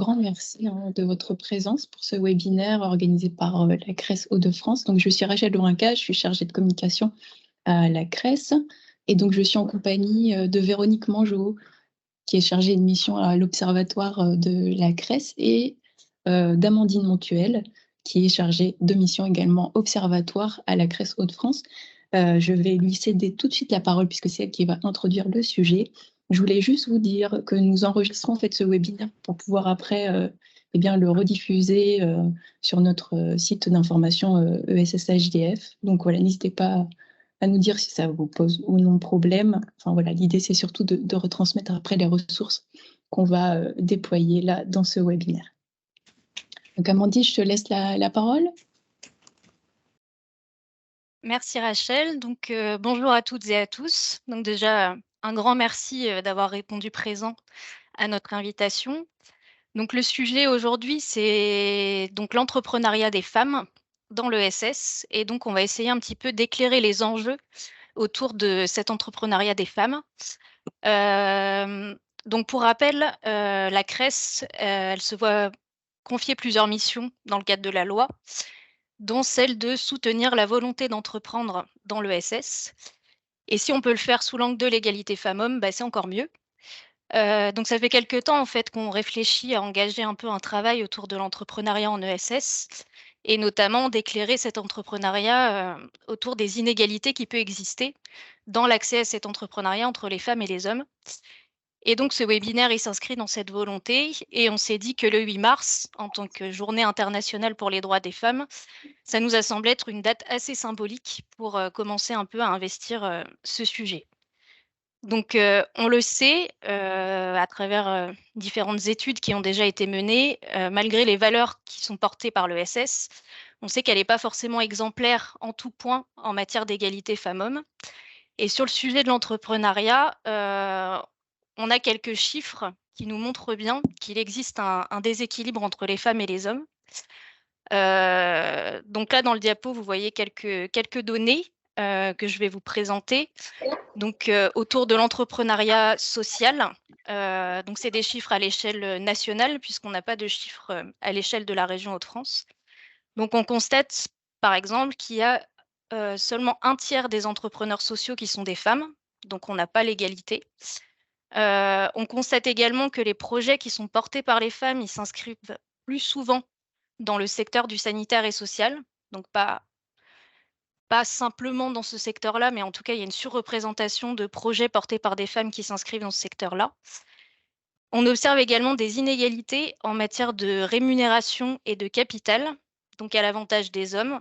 grand merci de votre présence pour ce webinaire organisé par la CRES Hauts-de-France. Donc, je suis Rachel Lourinca, je suis chargée de communication à la CRES. Et donc, je suis en compagnie de Véronique Mangeot, qui est chargée de mission à l'Observatoire de la CRES, et d'Amandine Montuel, qui est chargée de mission également Observatoire à la CRES Hauts-de-France. Je vais lui céder tout de suite la parole puisque c'est elle qui va introduire le sujet. Je voulais juste vous dire que nous enregistrons en fait ce webinaire pour pouvoir après eh bien, le rediffuser sur notre site d'information ESSHDF. Donc voilà, n'hésitez pas à nous dire si ça vous pose ou non problème. Enfin voilà, l'idée c'est surtout de retransmettre après les ressources qu'on va déployer là dans ce webinaire. Donc Amandine, je te laisse la parole. Merci Rachel. Donc bonjour à toutes et à tous. Donc déjà un grand merci d'avoir répondu présent à notre invitation. Donc le sujet aujourd'hui, c'est donc l'entrepreneuriat des femmes dans l'ESS, et donc on va essayer un petit peu d'éclairer les enjeux autour de cet entrepreneuriat des femmes. Donc pour rappel, la CRES, elle se voit confier plusieurs missions dans le cadre de la loi, dont celle de soutenir la volonté d'entreprendre dans l'ESS. Et si on peut le faire sous l'angle de l'égalité femmes-hommes, bah, c'est encore mieux. Donc ça fait quelque temps en fait qu'on réfléchit à engager un peu un travail autour de l'entrepreneuriat en ESS, et notamment d'éclairer cet entrepreneuriat autour des inégalités qui peuvent exister dans l'accès à cet entrepreneuriat entre les femmes et les hommes. Et donc ce webinaire, il s'inscrit dans cette volonté, et on s'est dit que le 8 mars, en tant que journée internationale pour les droits des femmes, ça nous a semblé être une date assez symbolique pour commencer un peu à investir ce sujet. Donc, on le sait à travers différentes études qui ont déjà été menées, malgré les valeurs qui sont portées par l'ESS, on sait qu'elle n'est pas forcément exemplaire en tout point en matière d'égalité femmes-hommes. Et sur le sujet de l'entrepreneuriat, on a quelques chiffres qui nous montrent bien qu'il existe un déséquilibre entre les femmes et les hommes. Donc là, dans le diapo, vous voyez quelques données que je vais vous présenter. Donc, autour de l'entrepreneuriat social, donc c'est des chiffres à l'échelle nationale, puisqu'on n'a pas de chiffres à l'échelle de la région Hauts-de-France. Donc, on constate, par exemple, qu'il y a seulement un tiers des entrepreneurs sociaux qui sont des femmes, donc on n'a pas l'égalité. On constate également que les projets qui sont portés par les femmes, ils s'inscrivent plus souvent dans le secteur du sanitaire et social, donc pas simplement dans ce secteur-là, mais en tout cas, il y a une surreprésentation de projets portés par des femmes qui s'inscrivent dans ce secteur-là. On observe également des inégalités en matière de rémunération et de capital, donc à l'avantage des hommes.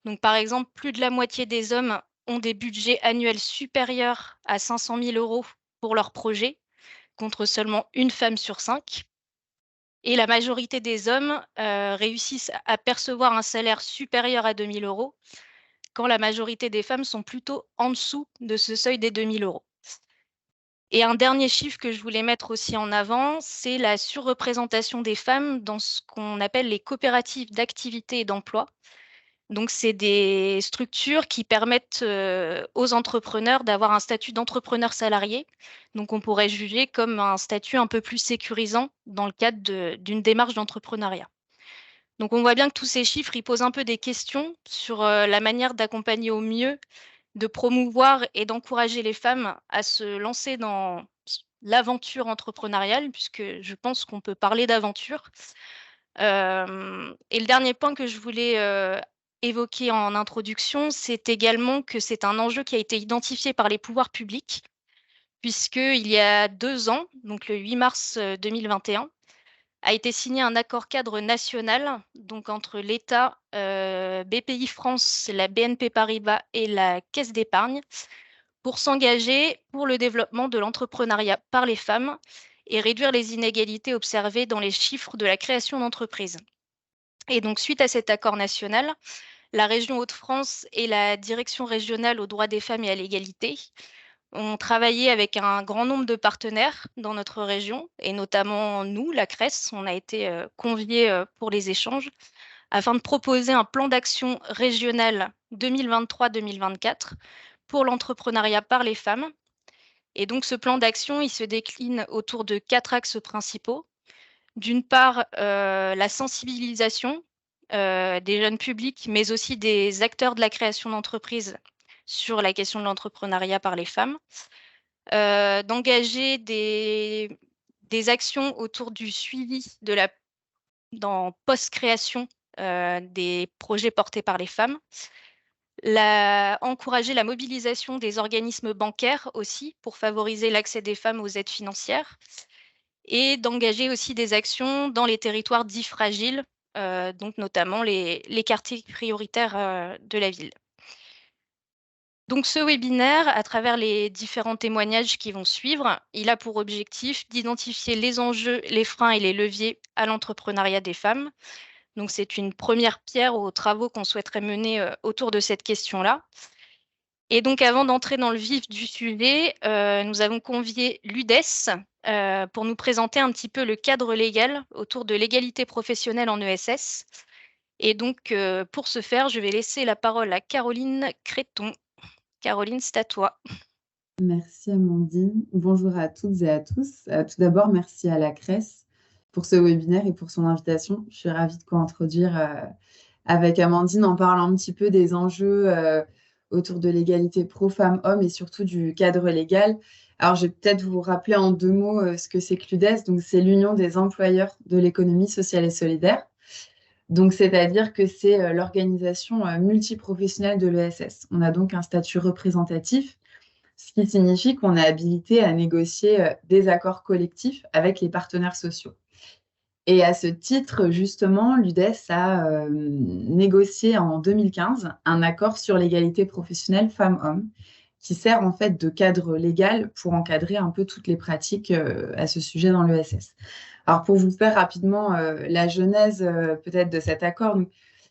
Donc, par exemple, plus de la moitié des hommes ont des budgets annuels supérieurs à 500 000 € pour leurs projets, contre seulement une femme sur 5. Et la majorité des hommes réussissent à percevoir un salaire supérieur à 2 000 €, quand la majorité des femmes sont plutôt en dessous de ce seuil des 2 000 €. Et un dernier chiffre que je voulais mettre aussi en avant, c'est la surreprésentation des femmes dans ce qu'on appelle les coopératives d'activité et d'emploi. Donc, c'est des structures qui permettent aux entrepreneurs d'avoir un statut d'entrepreneur salarié. Donc, on pourrait juger comme un statut un peu plus sécurisant dans le cadre d'une démarche d'entrepreneuriat. Donc, on voit bien que tous ces chiffres, ils posent un peu des questions sur la manière d'accompagner au mieux, de promouvoir et d'encourager les femmes à se lancer dans l'aventure entrepreneuriale, puisque je pense qu'on peut parler d'aventure. Et le dernier point que je voulais évoquer en introduction, c'est également que c'est un enjeu qui a été identifié par les pouvoirs publics, puisqu'il y a 2 ans, donc le 8 mars 2021, a été signé un accord cadre national, donc entre l'État, BPI France, la BNP Paribas et la Caisse d'épargne, pour s'engager pour le développement de l'entrepreneuriat par les femmes et réduire les inégalités observées dans les chiffres de la création d'entreprises. Et donc, suite à cet accord national, la région Hauts-de-France et la direction régionale aux droits des femmes et à l'égalité ont travaillé avec un grand nombre de partenaires dans notre région, et notamment nous, la CRES, on a été conviés pour les échanges, afin de proposer un plan d'action régional 2023-2024 pour l'entrepreneuriat par les femmes. Et donc, ce plan d'action, il se décline autour de 4 axes principaux. D'une part, la sensibilisation des jeunes publics, mais aussi des acteurs de la création d'entreprises sur la question de l'entrepreneuriat par les femmes. D'engager des actions autour du suivi dans post-création des projets portés par les femmes. Encourager la mobilisation des organismes bancaires aussi pour favoriser l'accès des femmes aux aides financières et d'engager aussi des actions dans les territoires dits fragiles, donc notamment les quartiers prioritaires de la ville. Donc ce webinaire, à travers les différents témoignages qui vont suivre, il a pour objectif d'identifier les enjeux, les freins et les leviers à l'entrepreneuriat des femmes. Donc c'est une première pierre aux travaux qu'on souhaiterait mener autour de cette question-là. Et donc, avant d'entrer dans le vif du sujet, nous avons convié l'UDES pour nous présenter un petit peu le cadre légal autour de l'égalité professionnelle en ESS. Et donc, pour ce faire, je vais laisser la parole à Caroline Créton. Caroline, c'est à toi. Merci Amandine. Bonjour à toutes et à tous. Tout d'abord, merci à la CRES pour ce webinaire et pour son invitation. Je suis ravie de co-introduire avec Amandine en parlant un petit peu des enjeux autour de l'égalité pro-femmes-hommes et surtout du cadre légal. Alors, je vais peut-être vous rappeler en 2 mots ce que c'est que l'UDES. Donc, c'est l'Union des employeurs de l'économie sociale et solidaire. Donc, c'est-à-dire que c'est l'organisation multiprofessionnelle de l'ESS. On a donc un statut représentatif, ce qui signifie qu'on est habilité à négocier des accords collectifs avec les partenaires sociaux. Et à ce titre, justement, l'UDES a négocié en 2015 un accord sur l'égalité professionnelle femmes-hommes qui sert en fait de cadre légal pour encadrer un peu toutes les pratiques à ce sujet dans l'ESS. Alors, pour vous faire rapidement la genèse peut-être de cet accord,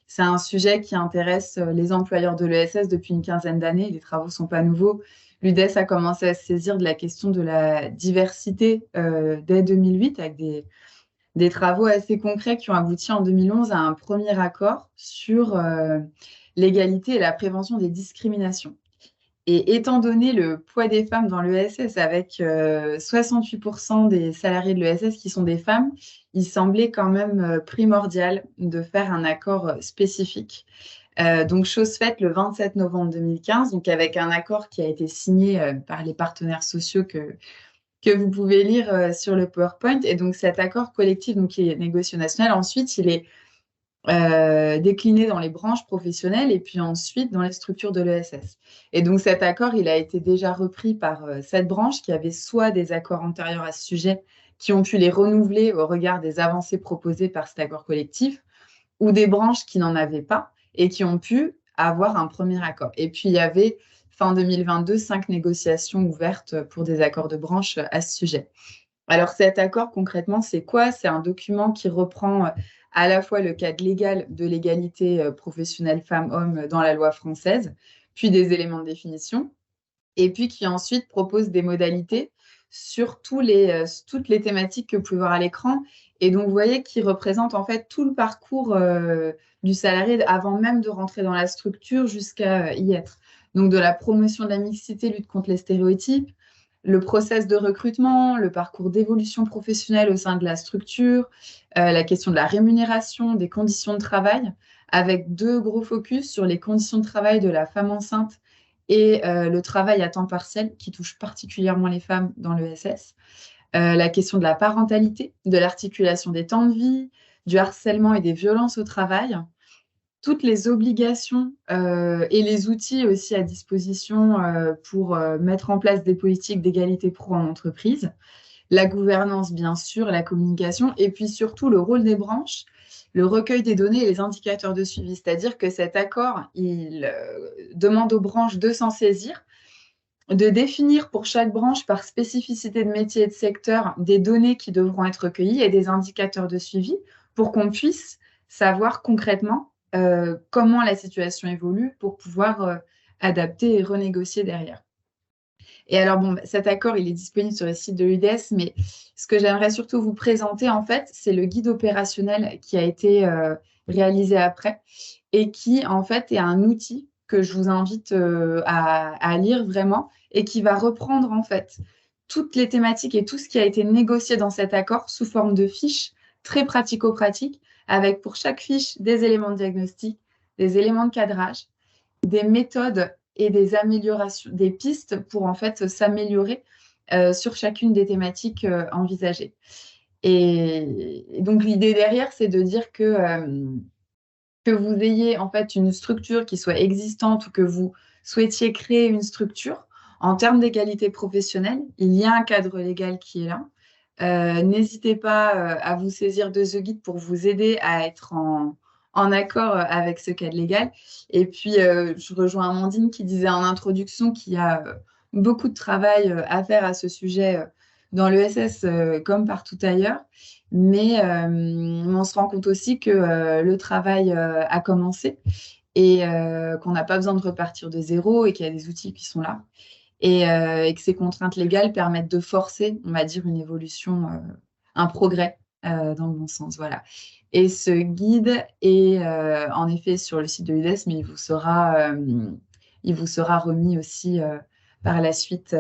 c'est un sujet qui intéresse les employeurs de l'ESS depuis une quinzaine d'années. Les travaux ne sont pas nouveaux. L'UDES a commencé à se saisir de la question de la diversité dès 2008 avec des travaux assez concrets qui ont abouti en 2011 à un premier accord sur l'égalité et la prévention des discriminations. Et étant donné le poids des femmes dans l'ESS, avec 68% des salariés de l'ESS qui sont des femmes, il semblait quand même primordial de faire un accord spécifique. Donc, chose faite le 27 novembre 2015, donc avec un accord qui a été signé par les partenaires sociaux que vous pouvez lire sur le PowerPoint. Et donc, cet accord collectif, donc, qui est négocié national, ensuite, il est décliné dans les branches professionnelles et puis ensuite dans les structures de l'ESS. Et donc, cet accord, il a été déjà repris par cette branche qui avait soit des accords antérieurs à ce sujet qui ont pu les renouveler au regard des avancées proposées par cet accord collectif, ou des branches qui n'en avaient pas et qui ont pu avoir un premier accord. Et puis, il y avait, fin 2022, 5 négociations ouvertes pour des accords de branche à ce sujet. Alors, cet accord, concrètement, c'est quoi? C'est un document qui reprend à la fois le cadre légal de l'égalité professionnelle femmes-hommes dans la loi française, puis des éléments de définition, et puis qui ensuite propose des modalités sur toutes les thématiques que vous pouvez voir à l'écran. Et donc, vous voyez qu'il représente en fait tout le parcours du salarié avant même de rentrer dans la structure jusqu'à y être. Donc, de la promotion de la mixité, lutte contre les stéréotypes, le process de recrutement, le parcours d'évolution professionnelle au sein de la structure, la question de la rémunération, des conditions de travail, avec 2 gros focus sur les conditions de travail de la femme enceinte et le travail à temps partiel qui touche particulièrement les femmes dans l'ESS. La question de la parentalité, de l'articulation des temps de vie, du harcèlement et des violences au travail, toutes les obligations et les outils aussi à disposition pour mettre en place des politiques d'égalité pro en entreprise, la gouvernance bien sûr, la communication et puis surtout le rôle des branches, le recueil des données et les indicateurs de suivi. C'est-à-dire que cet accord, il demande aux branches de s'en saisir, de définir pour chaque branche par spécificité de métier et de secteur des données qui devront être recueillies et des indicateurs de suivi pour qu'on puisse savoir concrètement comment la situation évolue pour pouvoir adapter et renégocier derrière. Et alors, bon, cet accord, il est disponible sur le site de l'UDES, mais ce que j'aimerais surtout vous présenter, en fait, c'est le guide opérationnel qui a été réalisé après et qui, en fait, est un outil que je vous invite à lire vraiment et qui va reprendre, en fait, toutes les thématiques et tout ce qui a été négocié dans cet accord sous forme de fiches très pratico-pratique, avec pour chaque fiche des éléments de diagnostic, des éléments de cadrage, des méthodes et des améliorations, des pistes pour en fait s'améliorer sur chacune des thématiques envisagées. Et donc l'idée derrière, c'est de dire que vous ayez en fait une structure qui soit existante ou que vous souhaitiez créer une structure, en termes d'égalité professionnelle, il y a un cadre légal qui est là. N'hésitez pas à vous saisir de The Guide pour vous aider à être en accord avec ce cadre légal. Et puis, je rejoins Amandine qui disait en introduction qu'il y a beaucoup de travail à faire à ce sujet dans l'ESS comme partout ailleurs. Mais on se rend compte aussi que le travail a commencé et qu'on n'a pas besoin de repartir de zéro et qu'il y a des outils qui sont là. Et que ces contraintes légales permettent de forcer, on va dire, une évolution, un progrès dans le bon sens. Voilà. Et ce guide est en effet sur le site de l'UDES, mais il vous sera remis aussi par la suite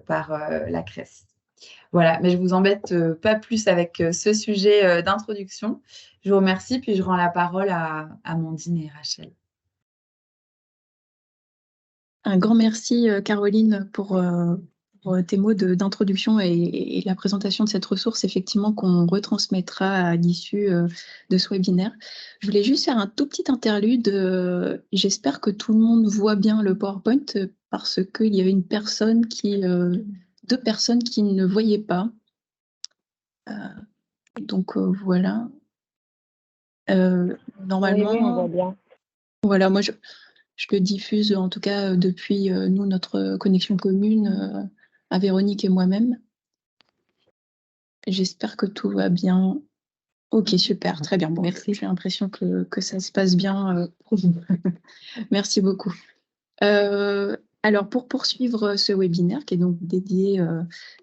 par la CRES. Voilà, mais je vous embête pas plus avec ce sujet d'introduction. Je vous remercie, puis je rends la parole à Amandine et Rachel. Un grand merci, Caroline, pour tes mots d'introduction et la présentation de cette ressource, effectivement, qu'on retransmettra à l'issue de ce webinaire. Je voulais juste faire un tout petit interlude. J'espère que tout le monde voit bien le PowerPoint parce qu'il y avait deux personnes qui ne voyaient pas. Donc, voilà. Normalement, oui, on voit bien. Voilà, moi, je le diffuse, en tout cas, depuis nous, notre connexion commune, à Véronique et moi-même. J'espère que tout va bien. Ok, super, très bien. Bon, merci. J'ai l'impression que ça se passe bien pour vous. Merci beaucoup. Alors, pour poursuivre ce webinaire, qui est donc dédié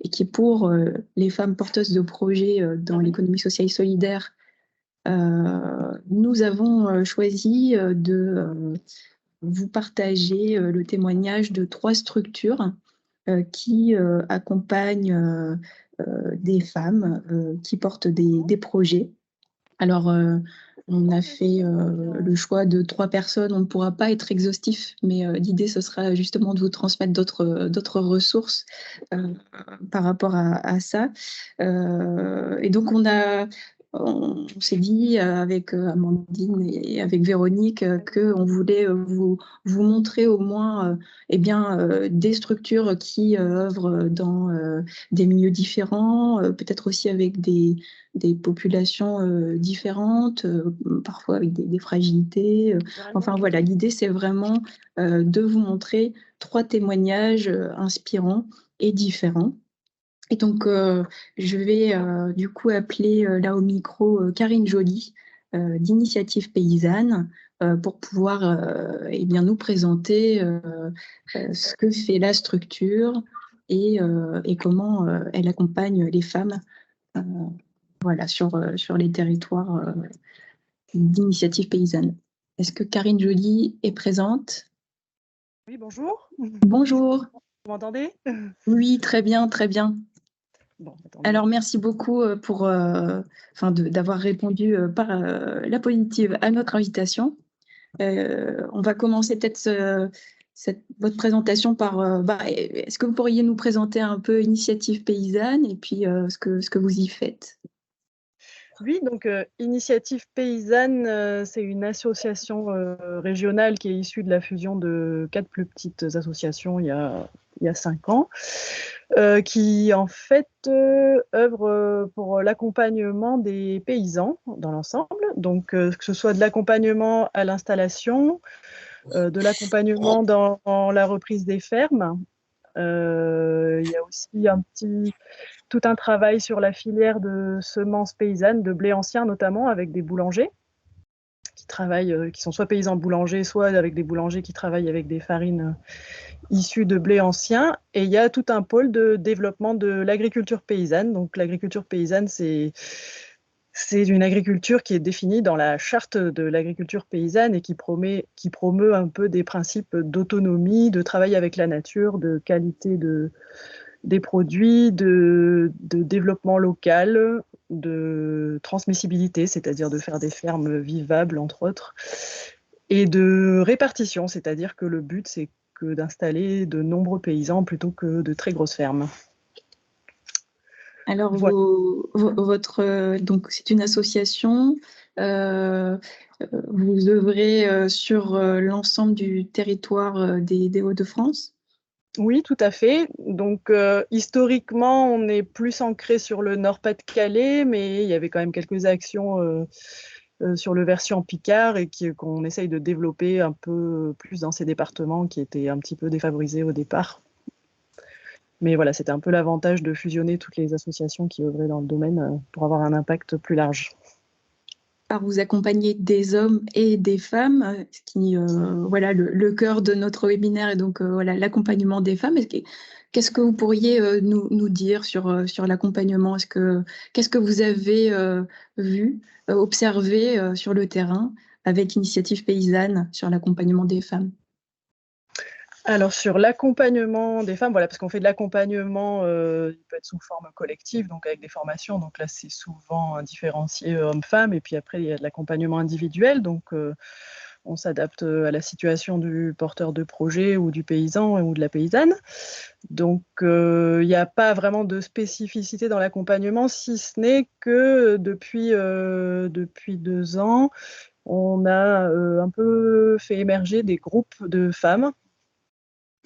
et qui est pour les femmes porteuses de projets dans l'économie sociale et solidaire, nous avons choisi de vous partager le témoignage de 3 structures qui accompagnent des femmes qui portent des projets. Alors, on a fait le choix de 3 personnes. On ne pourra pas être exhaustif, mais l'idée, ce sera justement de vous transmettre d'autres ressources par rapport à ça. Et donc, on s'est dit avec Amandine et avec Véronique qu'on voulait vous montrer au moins des structures qui œuvrent dans des milieux différents, peut-être aussi avec des populations différentes, parfois avec des fragilités. Enfin voilà, l'idée c'est vraiment de vous montrer 3 témoignages inspirants et différents. Et donc, je vais du coup appeler là au micro Karine Joly d'Initiative Paysanne pour pouvoir nous présenter ce que fait la structure et comment elle accompagne les femmes sur les territoires d'Initiative Paysanne. Est-ce que Karine Joly est présente? Oui, bonjour. Bonjour. Vous m'entendez? Oui, très bien, très bien. Bon, alors, merci beaucoup pour d'avoir répondu par la positive à notre invitation. On va commencer peut-être votre présentation par... est-ce que vous pourriez nous présenter un peu Initiative Paysanne et puis ce que vous y faites? Oui, donc Initiative Paysanne, c'est une association régionale qui est issue de la fusion de 4 plus petites associations il y a 5 ans, qui en fait œuvre pour l'accompagnement des paysans dans l'ensemble, donc que ce soit de l'accompagnement à l'installation, de l'accompagnement dans la reprise des fermes. Il y a aussi tout un travail sur la filière de semences paysannes, de blé ancien notamment, avec des boulangers qui travaillent, qui sont soit paysans boulangers, soit avec des boulangers qui travaillent avec des farines issues de blé ancien. Et il y a tout un pôle de développement de l'agriculture paysanne. Donc l'agriculture paysanne, c'est une agriculture qui est définie dans la charte de l'agriculture paysanne et qui promeut un peu des principes d'autonomie, de travail avec la nature, de qualité des produits, de développement local, de transmissibilité, c'est-à-dire de faire des fermes vivables, entre autres, et de répartition, c'est-à-dire que le but, c'est que d'installer de nombreux paysans plutôt que de très grosses fermes. Alors, Voilà. donc c'est une association. euh, Vous œuvrez sur l'ensemble du territoire des Hauts-de-France? Oui, tout à fait. Donc, historiquement, on est plus ancré sur le Nord-Pas-de-Calais, mais il y avait quand même quelques actions sur le versant Picard et qu'on essaye de développer un peu plus dans ces départements qui étaient un petit peu défavorisés au départ. Mais voilà, c'était un peu l'avantage de fusionner toutes les associations qui œuvraient dans le domaine pour avoir un impact plus large. Par vous accompagner des hommes et des femmes, ce qui, voilà, le cœur de notre webinaire est donc voilà, l'accompagnement des femmes. Qu'est-ce que vous pourriez nous dire sur l'accompagnement? Qu'est-ce que vous avez vu, observé sur le terrain avec Initiative Paysanne sur l'accompagnement des femmes? Alors, sur l'accompagnement des femmes, voilà, parce qu'on fait de l'accompagnement, il peut être sous forme collective, donc avec des formations. Donc là, c'est souvent différencié homme-femme. Et puis après, il y a de l'accompagnement individuel. Donc, on s'adapte à la situation du porteur de projet ou du paysan ou de la paysanne. Donc, il n'y a pas vraiment de spécificité dans l'accompagnement, si ce n'est que depuis 2 ans, on a un peu fait émerger des groupes de femmes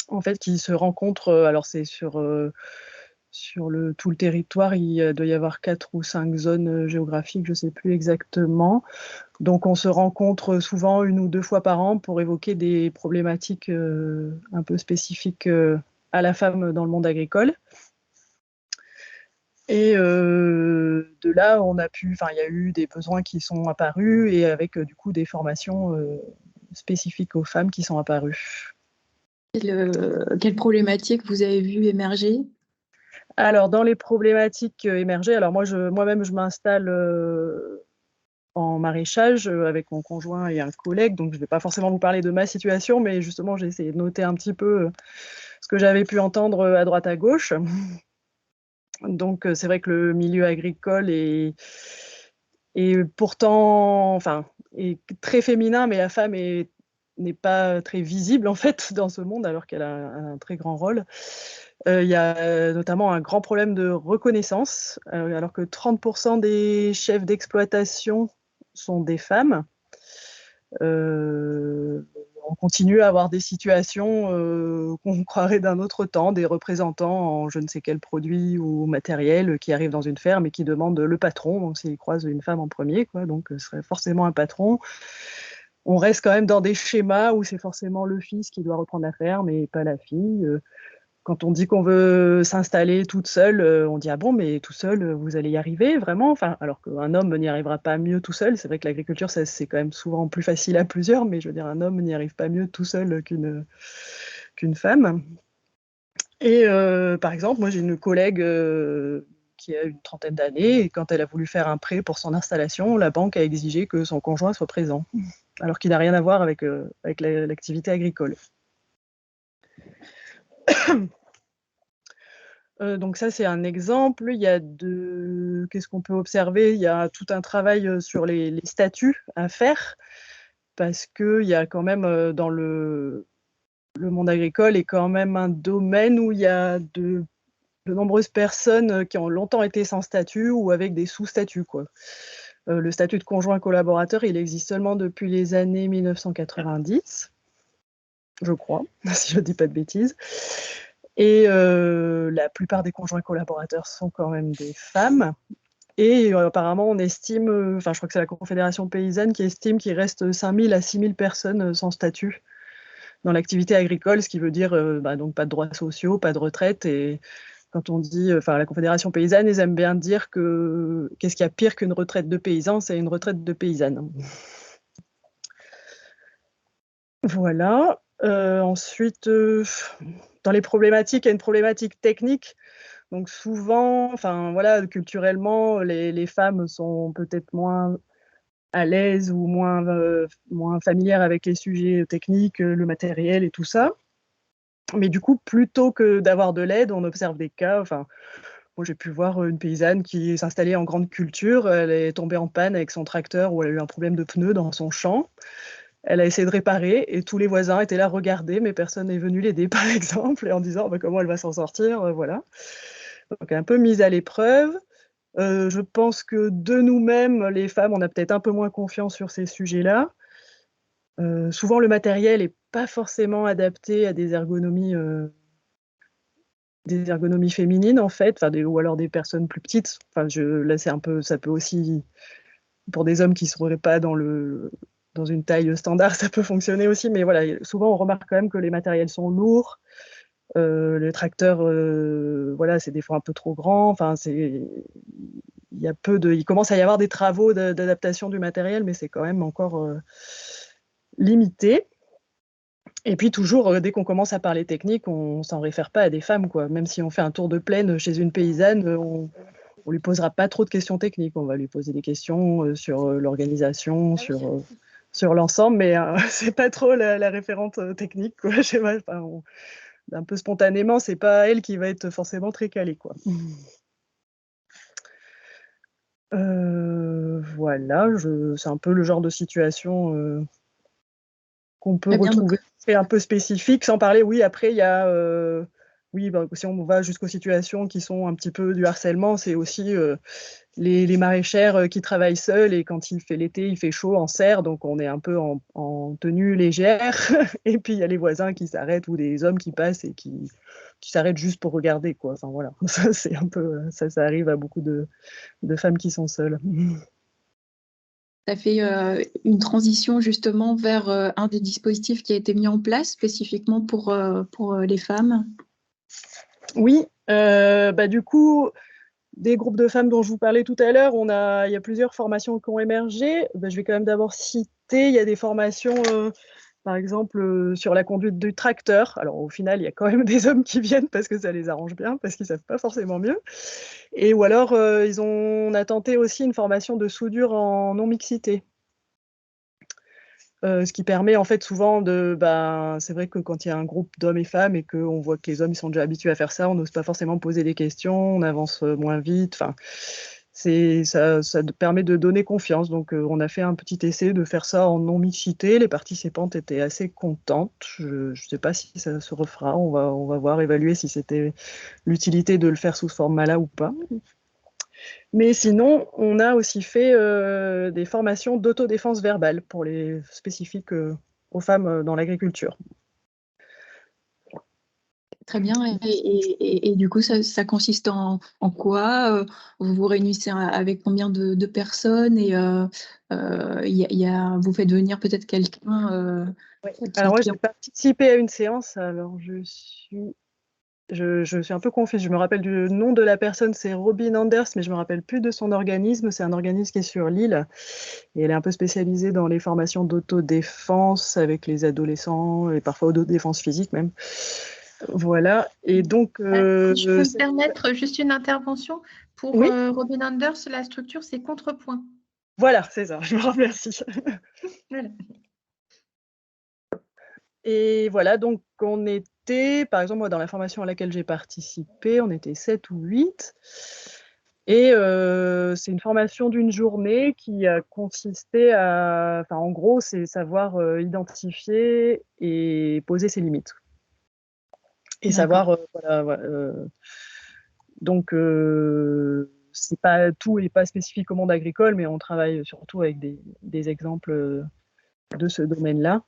en fait, qui se rencontrent. Alors, c'est sur tout le territoire, il doit y avoir 4 ou 5 zones géographiques, je ne sais plus exactement. Donc, on se rencontre souvent 1 ou 2 fois par an pour évoquer des problématiques un peu spécifiques à la femme dans le monde agricole. Et de là, il y a eu des besoins qui sont apparus et avec du coup des formations spécifiques aux femmes qui sont apparues. Quelles problématiques vous avez vues émerger? Alors, dans les problématiques émergées, alors moi-même, je m'installe en maraîchage avec mon conjoint et un collègue, donc je ne vais pas forcément vous parler de ma situation, mais justement, j'ai essayé de noter un petit peu ce que j'avais pu entendre à droite à gauche. Donc, c'est vrai que le milieu agricole est pourtant, est très féminin, mais la femme n'est pas très visible en fait dans ce monde, alors qu'elle a un très grand rôle. Il y a notamment un grand problème de reconnaissance, alors que 30% des chefs d'exploitation sont des femmes. On continue à avoir des situations qu'on croirait d'un autre temps, des représentants en je ne sais quel produit ou matériel qui arrivent dans une ferme et qui demandent le patron. Donc, s'ils croisent une femme en premier, donc ce serait forcément un patron. On reste quand même dans des schémas où c'est forcément le fils qui doit reprendre la ferme et pas la fille. Quand on dit qu'on veut s'installer toute seule, on dit « Ah bon, mais tout seul, vous allez y arriver, vraiment ?» Alors qu'un homme n'y arrivera pas mieux tout seul. C'est vrai que l'agriculture, c'est quand même souvent plus facile à plusieurs, mais je veux dire, un homme n'y arrive pas mieux tout seul qu'une femme. Et par exemple, moi, j'ai une collègue qui a une 30aine d'années, et quand elle a voulu faire un prêt pour son installation, la banque a exigé que son conjoint soit présent, alors qu'il n'a rien à voir avec l'activité agricole. Donc ça, c'est un exemple. Qu'est-ce qu'on peut observer? Il y a tout un travail sur les statuts à faire, parce qu'il y a quand même, dans le monde agricole, est quand même un domaine où il y a de nombreuses personnes qui ont longtemps été sans statut ou avec des sous-statuts, le statut de conjoint collaborateur, il existe seulement depuis les années 1990, je crois, si je ne dis pas de bêtises. Et la plupart des conjoints collaborateurs sont quand même des femmes. Et apparemment, on estime, je crois que c'est la Confédération paysanne qui estime qu'il reste 5 000 à 6 000 personnes sans statut dans l'activité agricole, ce qui veut dire donc pas de droits sociaux, pas de retraite. Et quand on dit, la Confédération paysanne, ils aiment bien dire que qu'est-ce qu'il y a pire qu'une retraite de paysan, c'est une retraite de paysanne. Voilà. Ensuite, dans les problématiques, il y a une problématique technique. Donc souvent, culturellement, les femmes sont peut-être moins à l'aise ou moins familières avec les sujets techniques, le matériel et tout ça. Mais du coup, plutôt que d'avoir de l'aide, on observe des cas Moi, j'ai pu voir une paysanne qui s'installait en grande culture. Elle est tombée en panne avec son tracteur où elle a eu un problème de pneu dans son champ. Elle a essayé de réparer et tous les voisins étaient là à regarder, mais personne n'est venu l'aider, par exemple, et en disant comment elle va s'en sortir, voilà. Donc, un peu mise à l'épreuve. Je pense que de nous-mêmes, les femmes, on a peut-être un peu moins confiance sur ces sujets-là. Souvent, le matériel n'est pas forcément adapté à des ergonomies féminines, en fait, ou alors des personnes plus petites. Enfin, là, c'est un peu, ça peut aussi, pour des hommes qui ne seraient pas dans une taille standard, ça peut fonctionner aussi. Mais voilà, souvent, on remarque quand même que les matériels sont lourds. Le tracteur, voilà, c'est des fois un peu trop grand. Enfin, il commence à y avoir des travaux d'adaptation du matériel, mais c'est quand même encore limité. Et puis toujours, dès qu'on commence à parler technique, on ne s'en réfère pas à des femmes, quoi. Même si on fait un tour de plaine chez une paysanne, on ne lui posera pas trop de questions techniques. On va lui poser des questions sur l'organisation, sur l'ensemble, mais c'est pas trop la référente technique, quoi. Je sais pas, un peu spontanément, c'est pas elle qui va être forcément très calée, quoi. Voilà, c'est un peu le genre de situation qu'on peut retrouver. C'est un peu spécifique, sans parler, oui, après, il y a... si on va jusqu'aux situations qui sont un petit peu du harcèlement, c'est aussi les maraîchères qui travaillent seules et quand il fait l'été, il fait chaud en serre, donc on est un peu en tenue légère. Et puis il y a les voisins qui s'arrêtent ou des hommes qui passent et qui s'arrêtent juste pour regarder, quoi. Enfin voilà, ça c'est un peu ça arrive à beaucoup de femmes qui sont seules. Ça fait une transition justement vers un des dispositifs qui a été mis en place spécifiquement pour les femmes. Oui, du coup, des groupes de femmes dont je vous parlais tout à l'heure, il y a plusieurs formations qui ont émergé. Je vais quand même d'abord citer, il y a des formations, par exemple, sur la conduite du tracteur. Alors au final, il y a quand même des hommes qui viennent parce que ça les arrange bien, parce qu'ils ne savent pas forcément mieux. Ou alors, on a tenté aussi une formation de soudure en non-mixité. Ce qui permet en fait souvent c'est vrai que quand il y a un groupe d'hommes et femmes et qu'on voit que les hommes ils sont déjà habitués à faire ça, on n'ose pas forcément poser des questions, on avance moins vite. Enfin, ça permet de donner confiance. Donc on a fait un petit essai de faire ça en non-mixité. Les participantes étaient assez contentes. Je ne sais pas si ça se refera. On va voir, évaluer si c'était l'utilité de le faire sous ce format-là ou pas. Mais sinon, on a aussi fait des formations d'autodéfense verbale pour les spécifiques aux femmes dans l'agriculture. Très bien. Et du coup, ça consiste en quoi? Vous vous réunissez avec combien de personnes et vous faites venir peut-être quelqu'un Alors moi, j'ai participé à une séance. Alors je suis un peu confuse. Je me rappelle du nom de la personne, c'est Robin Anders, mais je me rappelle plus de son organisme. C'est un organisme qui est sur l'île et elle est un peu spécialisée dans les formations d'autodéfense avec les adolescents et parfois autodéfense physique même. Voilà. Et donc, si je peux me permettre juste une intervention pour oui Robin Anders, la structure c'est Contrepoint. Voilà, c'est ça. Je vous remercie. Voilà. Et voilà, donc on était, par exemple, moi, dans la formation à laquelle j'ai participé, on était 7 ou 8. Et c'est une formation d'une journée qui a consisté en gros, c'est savoir identifier et poser ses limites. Et savoir, donc, tout n'est pas spécifique au monde agricole, mais on travaille surtout avec des exemples de ce domaine-là.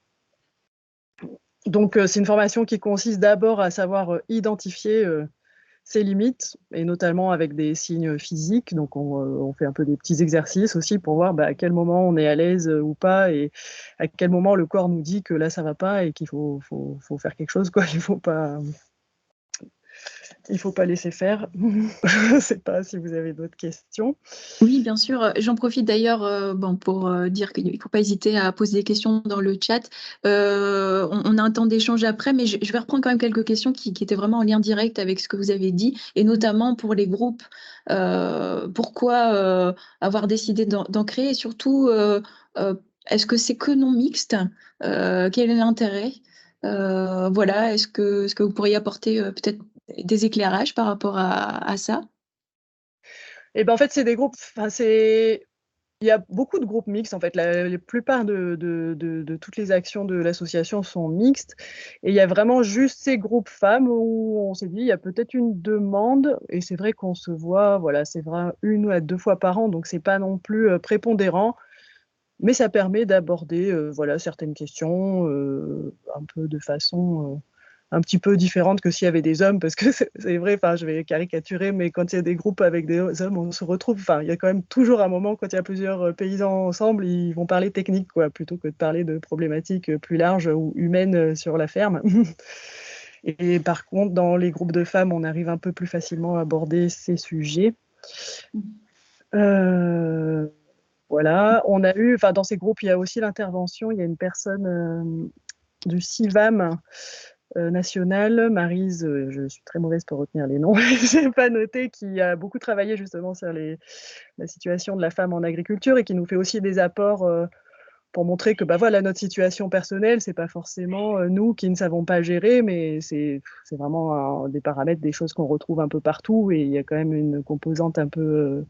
Donc, c'est une formation qui consiste d'abord à savoir identifier ses limites, et notamment avec des signes physiques. Donc, on fait un peu des petits exercices aussi pour voir à quel moment on est à l'aise ou pas, et à quel moment le corps nous dit que là, ça va pas et qu'il faut faire quelque chose, quoi. Il faut pas laisser faire. Je ne sais pas si vous avez d'autres questions. Oui, bien sûr. J'en profite d'ailleurs pour dire qu'il ne faut pas hésiter à poser des questions dans le chat. On a un temps d'échange après, mais je vais reprendre quand même quelques questions qui étaient vraiment en lien direct avec ce que vous avez dit, et notamment pour les groupes. Pourquoi avoir décidé d'en créer, et surtout, est-ce que c'est que non mixte? Quel est l'intérêt? Voilà, est-ce que vous pourriez apporter peut-être des éclairages par rapport à ça? Et ben en fait, c'est des groupes. Enfin, il y a beaucoup de groupes mixtes. En fait, la plupart de toutes les actions de l'association sont mixtes. Et il y a vraiment juste ces groupes femmes où on s'est dit, il y a peut-être une demande. Et c'est vrai qu'on se voit, voilà, c'est vrai, 1 à 2 fois par an. Donc, c'est pas non plus prépondérant. Mais ça permet d'aborder voilà, certaines questions un peu de façon un petit peu différente que s'il y avait des hommes, parce que c'est vrai, enfin, je vais caricaturer, mais quand il y a des groupes avec des hommes, on se retrouve, enfin, il y a quand même toujours un moment, quand il y a plusieurs paysans ensemble, ils vont parler technique, quoi, plutôt que de parler de problématiques plus larges ou humaines sur la ferme. Et par contre, dans les groupes de femmes, on arrive un peu plus facilement à aborder ces sujets. Voilà, on a eu, enfin, dans ces groupes, il y a aussi l'intervention, il y a une personne du CIVAM national, Maryse, je suis très mauvaise pour retenir les noms, je n'ai pas noté, qui a beaucoup travaillé justement sur la situation de la femme en agriculture et qui nous fait aussi des apports pour montrer que bah, voilà, notre situation personnelle, ce n'est pas forcément nous qui ne savons pas gérer, mais c'est vraiment des paramètres, des choses qu'on retrouve un peu partout, et il y a quand même une composante un peu...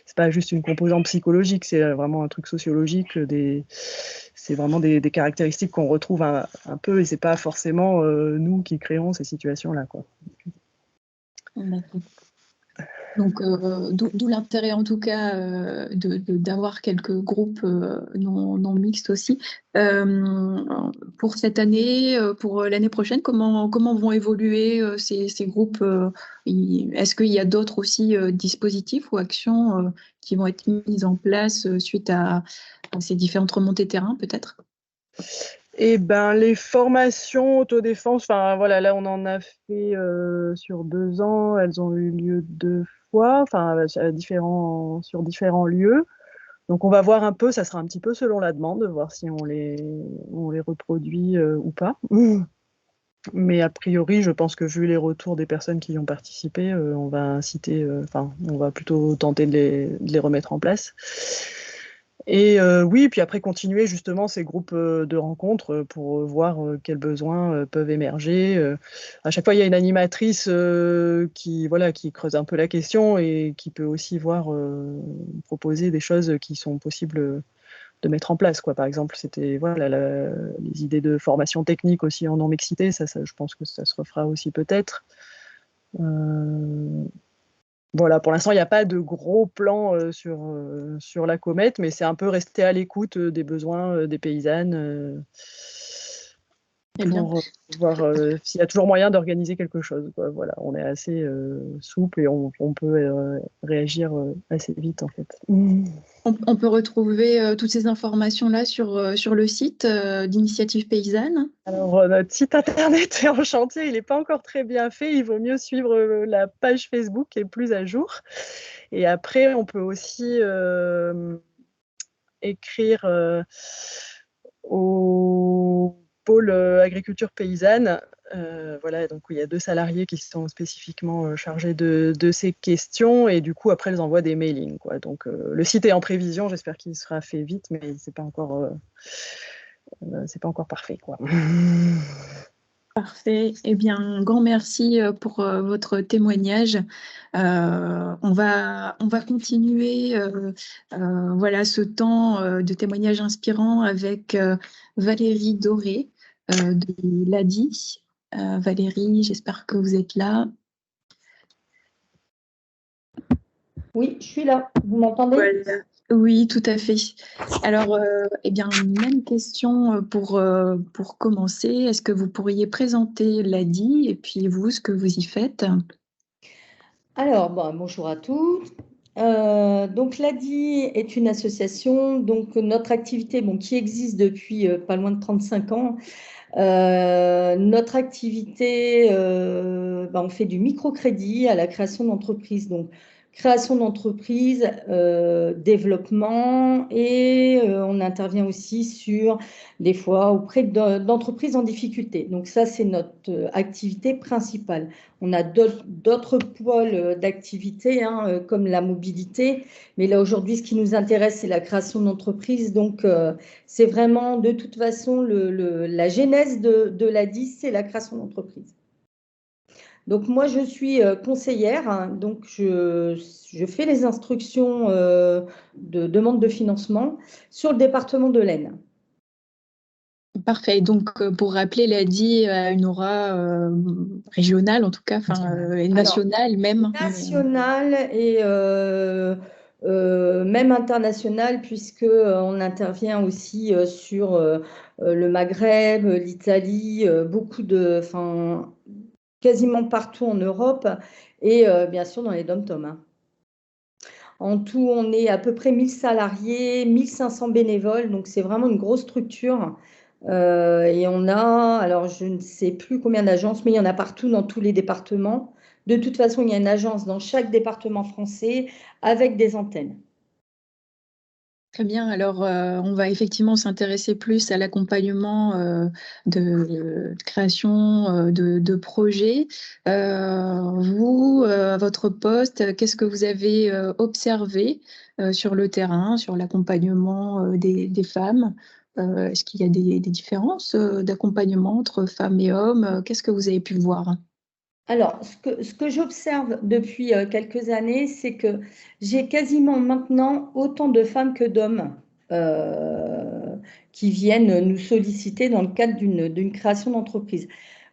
c'est pas juste une composante psychologique, c'est vraiment un truc sociologique, c'est vraiment des caractéristiques qu'on retrouve un peu, et c'est pas forcément nous qui créons ces situations-là, quoi. D'accord. Donc, d'où l'intérêt en tout cas d'avoir quelques groupes non mixtes aussi. Pour cette année, pour l'année prochaine, comment vont évoluer ces groupes est-ce qu'il y a d'autres aussi dispositifs ou actions qui vont être mises en place suite à ces différentes remontées terrain peut-être? Et ben les formations autodéfense, enfin voilà, là on en a fait sur 2 ans, elles ont eu lieu 2 fois, enfin sur différents lieux. Donc on va voir un peu, ça sera un petit peu selon la demande, voir si on les reproduit ou pas. Mais a priori, je pense que vu les retours des personnes qui y ont participé, on va inciter, on va plutôt tenter de les remettre en place. Et oui, puis après continuer justement ces groupes de rencontres pour voir quels besoins peuvent émerger. À chaque fois, il y a une animatrice qui creuse un peu la question et qui peut aussi proposer des choses qui sont possibles de mettre en place, quoi. Par exemple, c'était les idées de formation technique aussi en non-mixité, ça, je pense que ça se refera aussi peut-être. Voilà, pour l'instant, il n'y a pas de gros plan sur la comète, mais c'est un peu rester à l'écoute des besoins des paysannes pour voir s'il y a toujours moyen d'organiser quelque chose, quoi. Voilà, on est assez souple et on peut réagir assez vite, en fait. On peut retrouver toutes ces informations-là sur le site d'Initiative Paysanne. Alors, notre site internet est en chantier, il n'est pas encore très bien fait. Il vaut mieux suivre la page Facebook qui est plus à jour. Et après, on peut aussi écrire au pôle agriculture paysanne. Voilà, donc il y a 2 salariés qui sont spécifiquement chargés de ces questions, et du coup après ils envoient des mailings, quoi. Donc le site est en prévision, j'espère qu'il sera fait vite, mais c'est pas encore parfait, quoi. Parfait. Eh bien, un grand merci pour votre témoignage. On va continuer voilà, ce temps de témoignage inspirant avec Valérie Doré de l'ADI. Valérie, j'espère que vous êtes là. Oui, je suis là. Vous m'entendez? Voilà. Oui, tout à fait. Alors, eh bien, même question pour commencer. Est-ce que vous pourriez présenter l'ADI et puis vous, ce que vous y faites? Alors, bonjour à tous. Donc, l'ADI est une association. Donc, notre activité, qui existe depuis pas loin de 35 ans. Notre activité, on fait du microcrédit à la création d'entreprises. Donc, création d'entreprise, développement, et on intervient aussi des fois auprès d'entreprises en difficulté. Donc ça, c'est notre activité principale. On a d'autres pôles d'activité, comme la mobilité, mais là aujourd'hui, ce qui nous intéresse, c'est la création d'entreprises. Donc c'est vraiment de toute façon la genèse de l'ADI, c'est la création d'entreprise. Donc, moi, je suis conseillère, hein, donc je fais les instructions de demande de financement sur le département de l'Aisne. Parfait. Donc, pour rappeler, l'ADI a une aura régionale, en tout cas, et nationale même. Nationale et même internationale, puisqu'on intervient aussi sur le Maghreb, l'Italie, quasiment partout en Europe et bien sûr dans les DOM-TOM, hein. En tout, on est à peu près 1000 salariés, 1500 bénévoles, donc c'est vraiment une grosse structure. Et on a, alors je ne sais plus combien d'agences, mais il y en a partout dans tous les départements. De toute façon, il y a une agence dans chaque département français avec des antennes. Très bien. Alors, on va effectivement s'intéresser plus à l'accompagnement de création de projets. Vous, à votre poste, qu'est-ce que vous avez observé sur le terrain, sur l'accompagnement des femmes? Est-ce qu'il y a des différences d'accompagnement entre femmes et hommes? Qu'est-ce que vous avez pu voir? Alors, ce que j'observe depuis quelques années, c'est que j'ai quasiment maintenant autant de femmes que d'hommes qui viennent nous solliciter dans le cadre d'une création d'entreprise.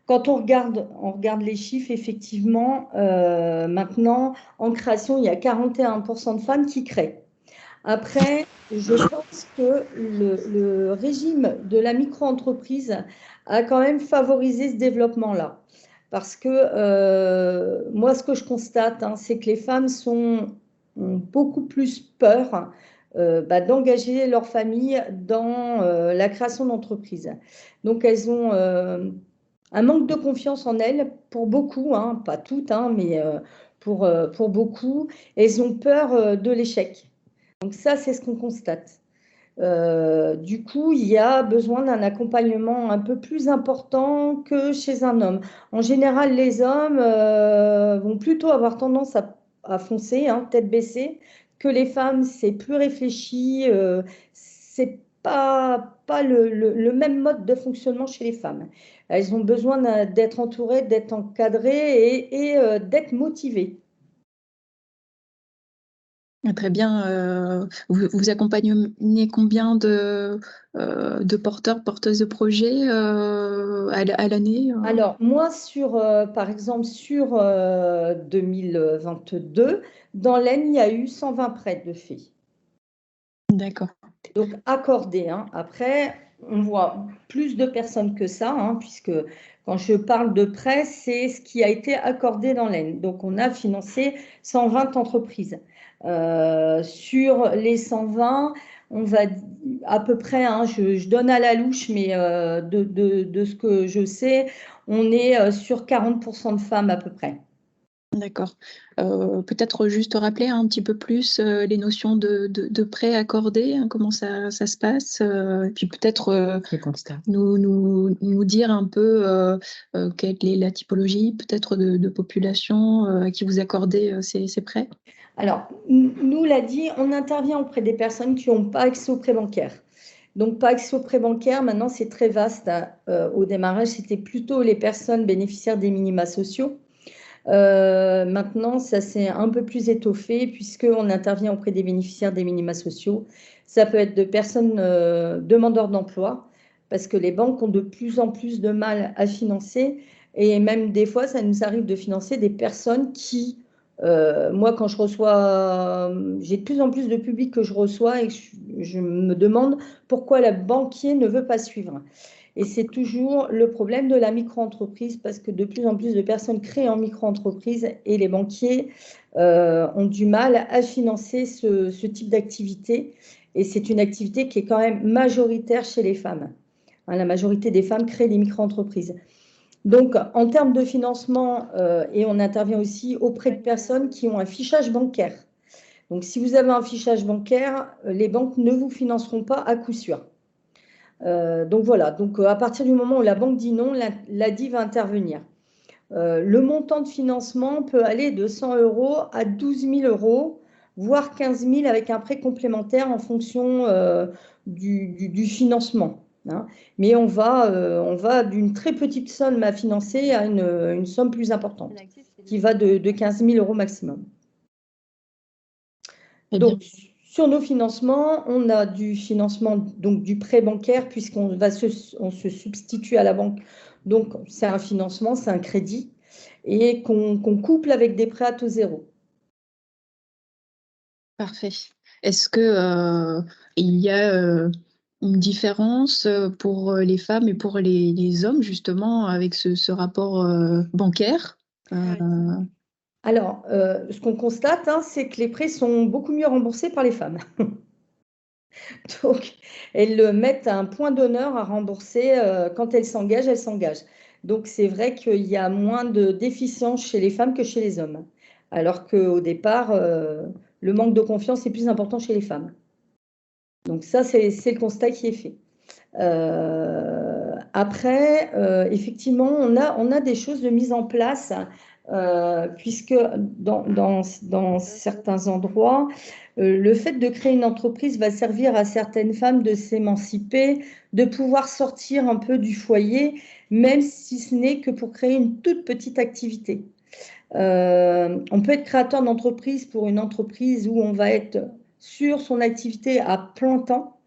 Quand on regarde les chiffres, effectivement, maintenant, en création, il y a 41% de femmes qui créent. Après, je pense que le régime de la micro-entreprise a quand même favorisé ce développement-là. Parce que moi, ce que je constate, hein, c'est que les femmes ont beaucoup plus peur d'engager leur famille dans la création d'entreprise. Donc, elles ont un manque de confiance en elles pour beaucoup, hein, pas toutes, hein, mais pour beaucoup. Elles ont peur de l'échec. Donc ça, c'est ce qu'on constate. Du coup, il y a besoin d'un accompagnement un peu plus important que chez un homme. En général, les hommes vont plutôt avoir tendance à foncer, hein, tête baissée, que les femmes, c'est plus réfléchi, c'est pas le même mode de fonctionnement chez les femmes. Elles ont besoin d'être entourées, d'être encadrées et d'être motivées. Très bien. Vous accompagnez combien de porteuses de projets à l'année? Alors, moi, par exemple, sur 2022, dans l'Aisne, il y a eu 120 prêts de filles. D'accord. Donc, accordés, hein. Après, on voit plus de personnes que ça, hein, puisque quand je parle de prêts, c'est ce qui a été accordé dans l'Aisne. Donc, on a financé 120 entreprises. Sur les 120, on va à peu près, hein, je donne à la louche, mais de ce que je sais, on est sur 40% de femmes à peu près. D'accord. Peut-être juste rappeler un petit peu plus les notions de prêts accordés, hein, comment ça se passe, et puis peut-être nous dire un peu quelle est la typologie peut-être de population à qui vous accordez ces prêts. Alors, nous, l'a dit, on intervient auprès des personnes qui n'ont pas accès au prêt bancaire. Donc, pas accès au prêt bancaire, maintenant, c'est très vaste. Au démarrage, c'était plutôt les personnes bénéficiaires des minima sociaux. Maintenant, ça s'est un peu plus étoffé puisqu'on intervient auprès des bénéficiaires des minima sociaux. Ça peut être de personnes demandeurs d'emploi parce que les banques ont de plus en plus de mal à financer et même des fois, ça nous arrive de financer des personnes qui, moi, quand je reçois, j'ai de plus en plus de public que je reçois et je me demande pourquoi le banquier ne veut pas suivre. Et c'est toujours le problème de la micro-entreprise parce que de plus en plus de personnes créent en micro-entreprise et les banquiers ont du mal à financer ce type d'activité. Et c'est une activité qui est quand même majoritaire chez les femmes. Hein, la majorité des femmes créent des micro-entreprises. Donc, en termes de financement, et on intervient aussi auprès de personnes qui ont un fichage bancaire. Donc, si vous avez un fichage bancaire, les banques ne vous financeront pas à coup sûr. Donc voilà, donc à partir du moment où la banque dit non, l'ADI va intervenir. Le montant de financement peut aller de 100 € à 12 000 €, voire 15 000 avec un prêt complémentaire en fonction du financement. hein. Mais on va d'une très petite somme à financer à une somme plus importante, qui va de 15 000 € maximum. Donc, sur nos financements, on a du financement, donc du prêt bancaire, puisqu'on se substitue à la banque. Donc, c'est un financement, c'est un crédit, et qu'on couple avec des prêts à taux zéro. Parfait. Est-ce que il y a une différence pour les femmes et pour les hommes, justement, avec ce rapport bancaire? Alors, ce qu'on constate, hein, c'est que les prêts sont beaucoup mieux remboursés par les femmes. Donc, elles mettent un point d'honneur à rembourser. Quand elles s'engagent, elles s'engagent. Donc, c'est vrai qu'il y a moins de déficience chez les femmes que chez les hommes. Alors qu'au départ, le manque de confiance est plus important chez les femmes. Donc ça, c'est le constat qui est fait. Après, effectivement, on a des choses de mise en place, puisque dans certains endroits, le fait de créer une entreprise va servir à certaines femmes de s'émanciper, de pouvoir sortir un peu du foyer, même si ce n'est que pour créer une toute petite activité. On peut être créateur d'entreprise pour une entreprise où on va être sur son activité à plein temps.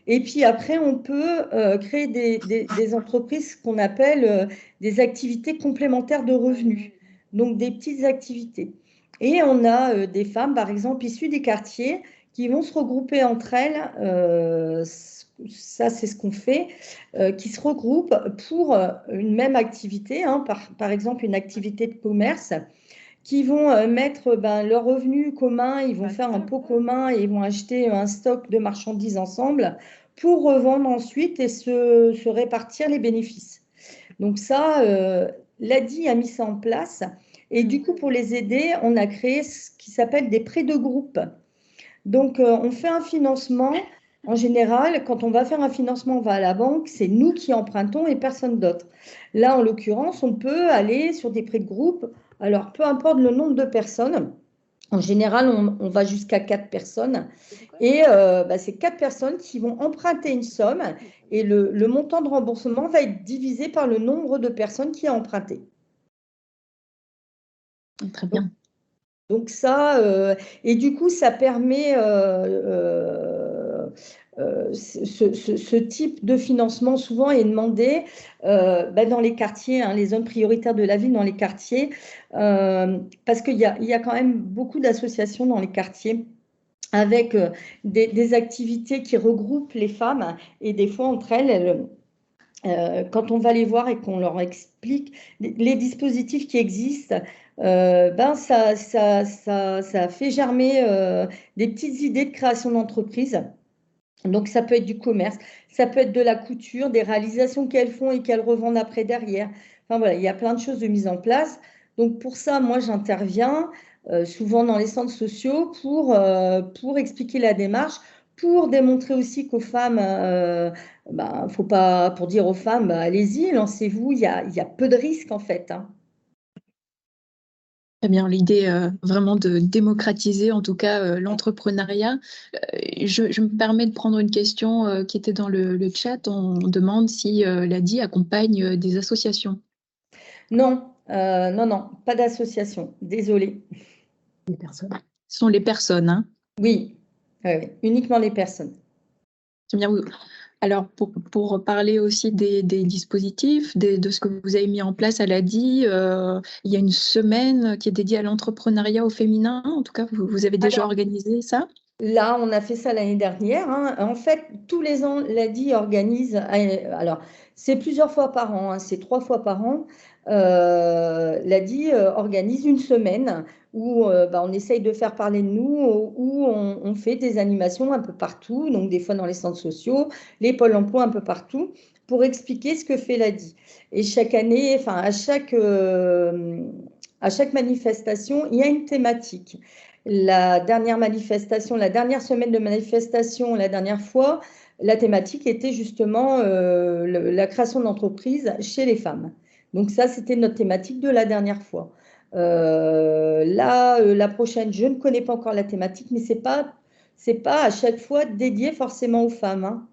Et puis après, on peut créer des entreprises qu'on appelle des activités complémentaires de revenus, donc des petites activités. Et on a des femmes, par exemple, issues des quartiers, qui vont se regrouper entre elles, ça c'est ce qu'on fait, qui se regroupent pour une même activité, hein, par exemple une activité de commerce, qui vont mettre leurs revenus communs, ils vont faire un pot commun et ils vont acheter un stock de marchandises ensemble pour revendre ensuite et se répartir les bénéfices. Donc ça, l'ADI a mis ça en place. Et du coup, pour les aider, on a créé ce qui s'appelle des prêts de groupe. Donc, on fait un financement. En général, quand on va faire un financement, on va à la banque, c'est nous qui empruntons et personne d'autre. Là, en l'occurrence, on peut aller sur des prêts de groupe. Alors, peu importe le nombre de personnes. En général, on va jusqu'à 4 personnes. Et c'est 4 personnes qui vont emprunter une somme. Et le montant de remboursement va être divisé par le nombre de personnes qui a emprunté. Très bien. Donc ça, et du coup, ça permet ce type de financement souvent est demandé dans les quartiers, hein, les zones prioritaires de la ville, dans les quartiers, parce qu'il y a quand même beaucoup d'associations dans les quartiers avec des activités qui regroupent les femmes, et des fois entre elles, quand on va les voir et qu'on leur explique les dispositifs qui existent, ça fait germer des petites idées de création d'entreprise. Donc, ça peut être du commerce, ça peut être de la couture, des réalisations qu'elles font et qu'elles revendent après derrière. Enfin, voilà, il y a plein de choses de mise en place. Donc, pour ça, moi, j'interviens souvent dans les centres sociaux pour expliquer la démarche, pour démontrer aussi qu'aux femmes, faut pas, pour dire aux femmes, allez-y, lancez-vous, il y a peu de risques en fait, hein. Très bien, l'idée vraiment de démocratiser en tout cas l'entrepreneuriat. Je me permets de prendre une question qui était dans le chat. On demande si l'ADI accompagne des associations. Non, non, pas d'association, désolée. Les personnes. Ce sont les personnes, hein? Oui, uniquement les personnes. C'est bien. Alors, pour parler aussi des dispositifs, de ce que vous avez mis en place à l'ADI, il y a une semaine qui est dédiée à l'entrepreneuriat au féminin. En tout cas, vous avez déjà organisé ça? Là, on a fait ça l'année dernière, hein. En fait, tous les ans, l'ADI organise, alors c'est plusieurs fois par an, hein, c'est 3 fois par an, l'ADI organise une semaine où on essaye de faire parler de nous, où on fait des animations un peu partout, donc des fois dans les centres sociaux, les pôles emploi un peu partout, pour expliquer ce que fait l'ADI. Et chaque année, enfin à chaque manifestation, il y a une thématique. La dernière manifestation, la dernière semaine de manifestation, la dernière fois, la thématique était justement la création d'entreprises chez les femmes. Donc ça, c'était notre thématique de la dernière fois. La prochaine, je ne connais pas encore la thématique, mais c'est pas à chaque fois dédié forcément aux femmes, hein.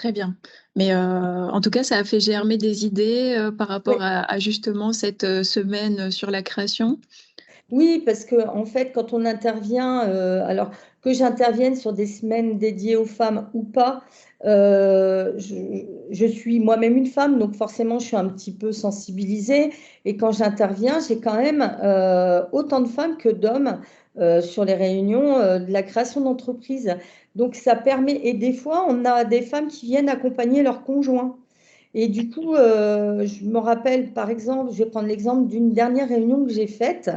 Très bien. Mais en tout cas, ça a fait germer des idées par rapport Oui. à justement cette semaine sur la création. Oui, parce que en fait, quand on intervient, alors que j'intervienne sur des semaines dédiées aux femmes ou pas, je suis moi-même une femme, donc forcément, je suis un petit peu sensibilisée. Et quand j'interviens, j'ai quand même autant de femmes que d'hommes sur les réunions de la création d'entreprise. Donc ça permet, et des fois, on a des femmes qui viennent accompagner leurs conjoints. Et du coup, je me rappelle, par exemple, je vais prendre l'exemple d'une dernière réunion que j'ai faite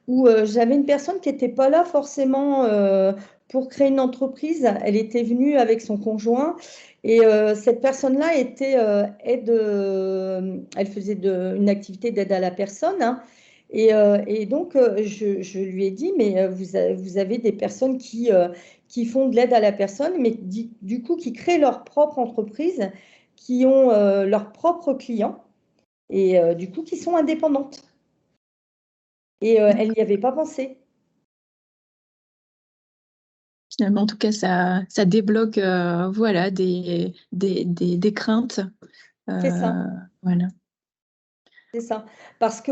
où j'avais une personne qui n'était pas là forcément pour créer une entreprise. Elle était venue avec son conjoint et cette personne-là était elle faisait une activité d'aide à la personne, hein. Et donc, je lui ai dit, mais vous avez des personnes qui font de l'aide à la personne, mais du coup, qui créent leur propre entreprise, qui ont leurs propres clients et du coup, qui sont indépendantes. Et elle n'y avait pas pensé. Finalement, en tout cas, ça débloque voilà, des craintes. C'est ça. Voilà. C'est ça. Parce que,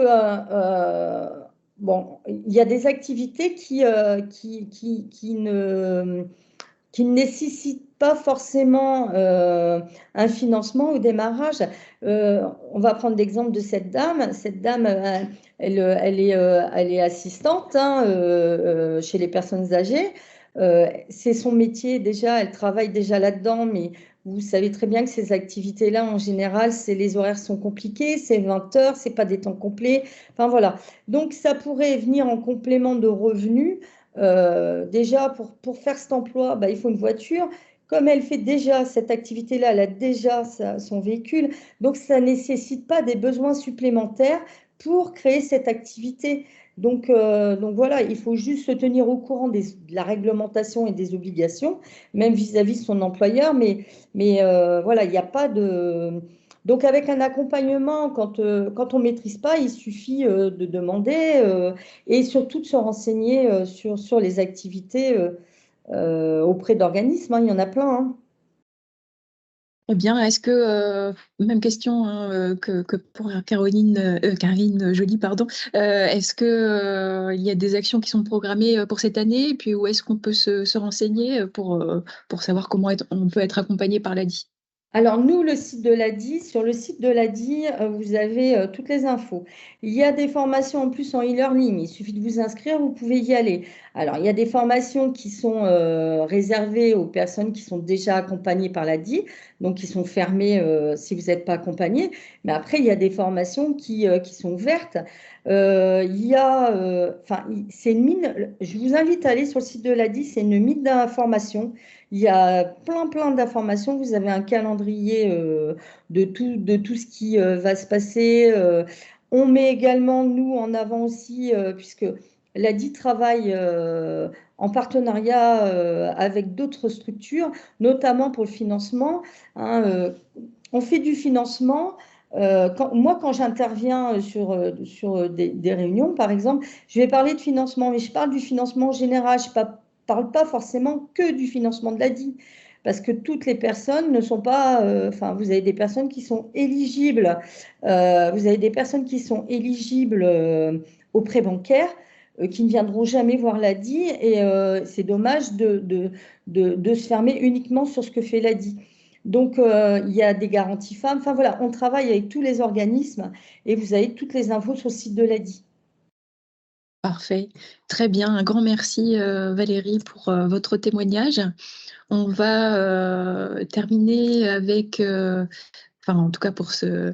bon, il y a des activités qui ne nécessitent pas forcément un financement au démarrage. On va prendre l'exemple de cette dame. Cette dame, elle est assistante, hein, chez les personnes âgées. C'est son métier déjà, elle travaille déjà là-dedans, mais vous savez très bien que ces activités-là, en général, les horaires sont compliqués, c'est 20 heures, c'est pas des temps complets. Enfin voilà. Donc ça pourrait venir en complément de revenus. Déjà, pour faire cet emploi, bah, il faut une voiture. Comme elle fait déjà cette activité-là, elle a déjà son véhicule. Donc ça ne nécessite pas des besoins supplémentaires pour créer cette activité. Donc voilà, il faut juste se tenir au courant de la réglementation et des obligations, même vis-à-vis de son employeur. Mais voilà, il n'y a pas de... Donc avec un accompagnement, quand on ne maîtrise pas, il suffit de demander et surtout de se renseigner sur les activités auprès d'organismes, hein. Il y en a plein, hein. Eh bien, est-ce que, même question hein, que pour Caroline Joly, pardon, est-ce que il y a des actions qui sont programmées pour cette année, et puis où est-ce qu'on peut se renseigner pour savoir comment on peut être accompagné par l'ADI? Alors, nous, le site de l'ADI, sur le site de l'ADI, vous avez toutes les infos. Il y a des formations en plus en e-learning. Il suffit de vous inscrire, vous pouvez y aller. Alors, il y a des formations qui sont réservées aux personnes qui sont déjà accompagnées par l'ADI, donc qui sont fermées si vous n'êtes pas accompagné. Mais après, il y a des formations qui sont ouvertes. Il y a, c'est une mine. Je vous invite à aller sur le site de l'ADI, c'est une mine d'informations. Il y a plein d'informations. Vous avez un calendrier de tout ce qui va se passer. On met également, nous, en avant aussi, puisque l'ADI travaille en partenariat avec d'autres structures, notamment pour le financement, hein. On fait du financement. Quand j'interviens sur des réunions, par exemple, je vais parler de financement, mais je parle du financement général. Je parle pas forcément que du financement de l'ADI, parce que toutes les personnes ne sont pas, vous avez des personnes qui sont éligibles, vous avez des personnes qui sont éligibles au prêt bancaire, qui ne viendront jamais voir l'ADI, et c'est dommage de se fermer uniquement sur ce que fait l'ADI. Donc, il y a des garanties femmes. Enfin voilà, on travaille avec tous les organismes et vous avez toutes les infos sur le site de l'ADI. Parfait. Très bien. Un grand merci, Valérie, pour votre témoignage. On va terminer avec, en tout cas pour ce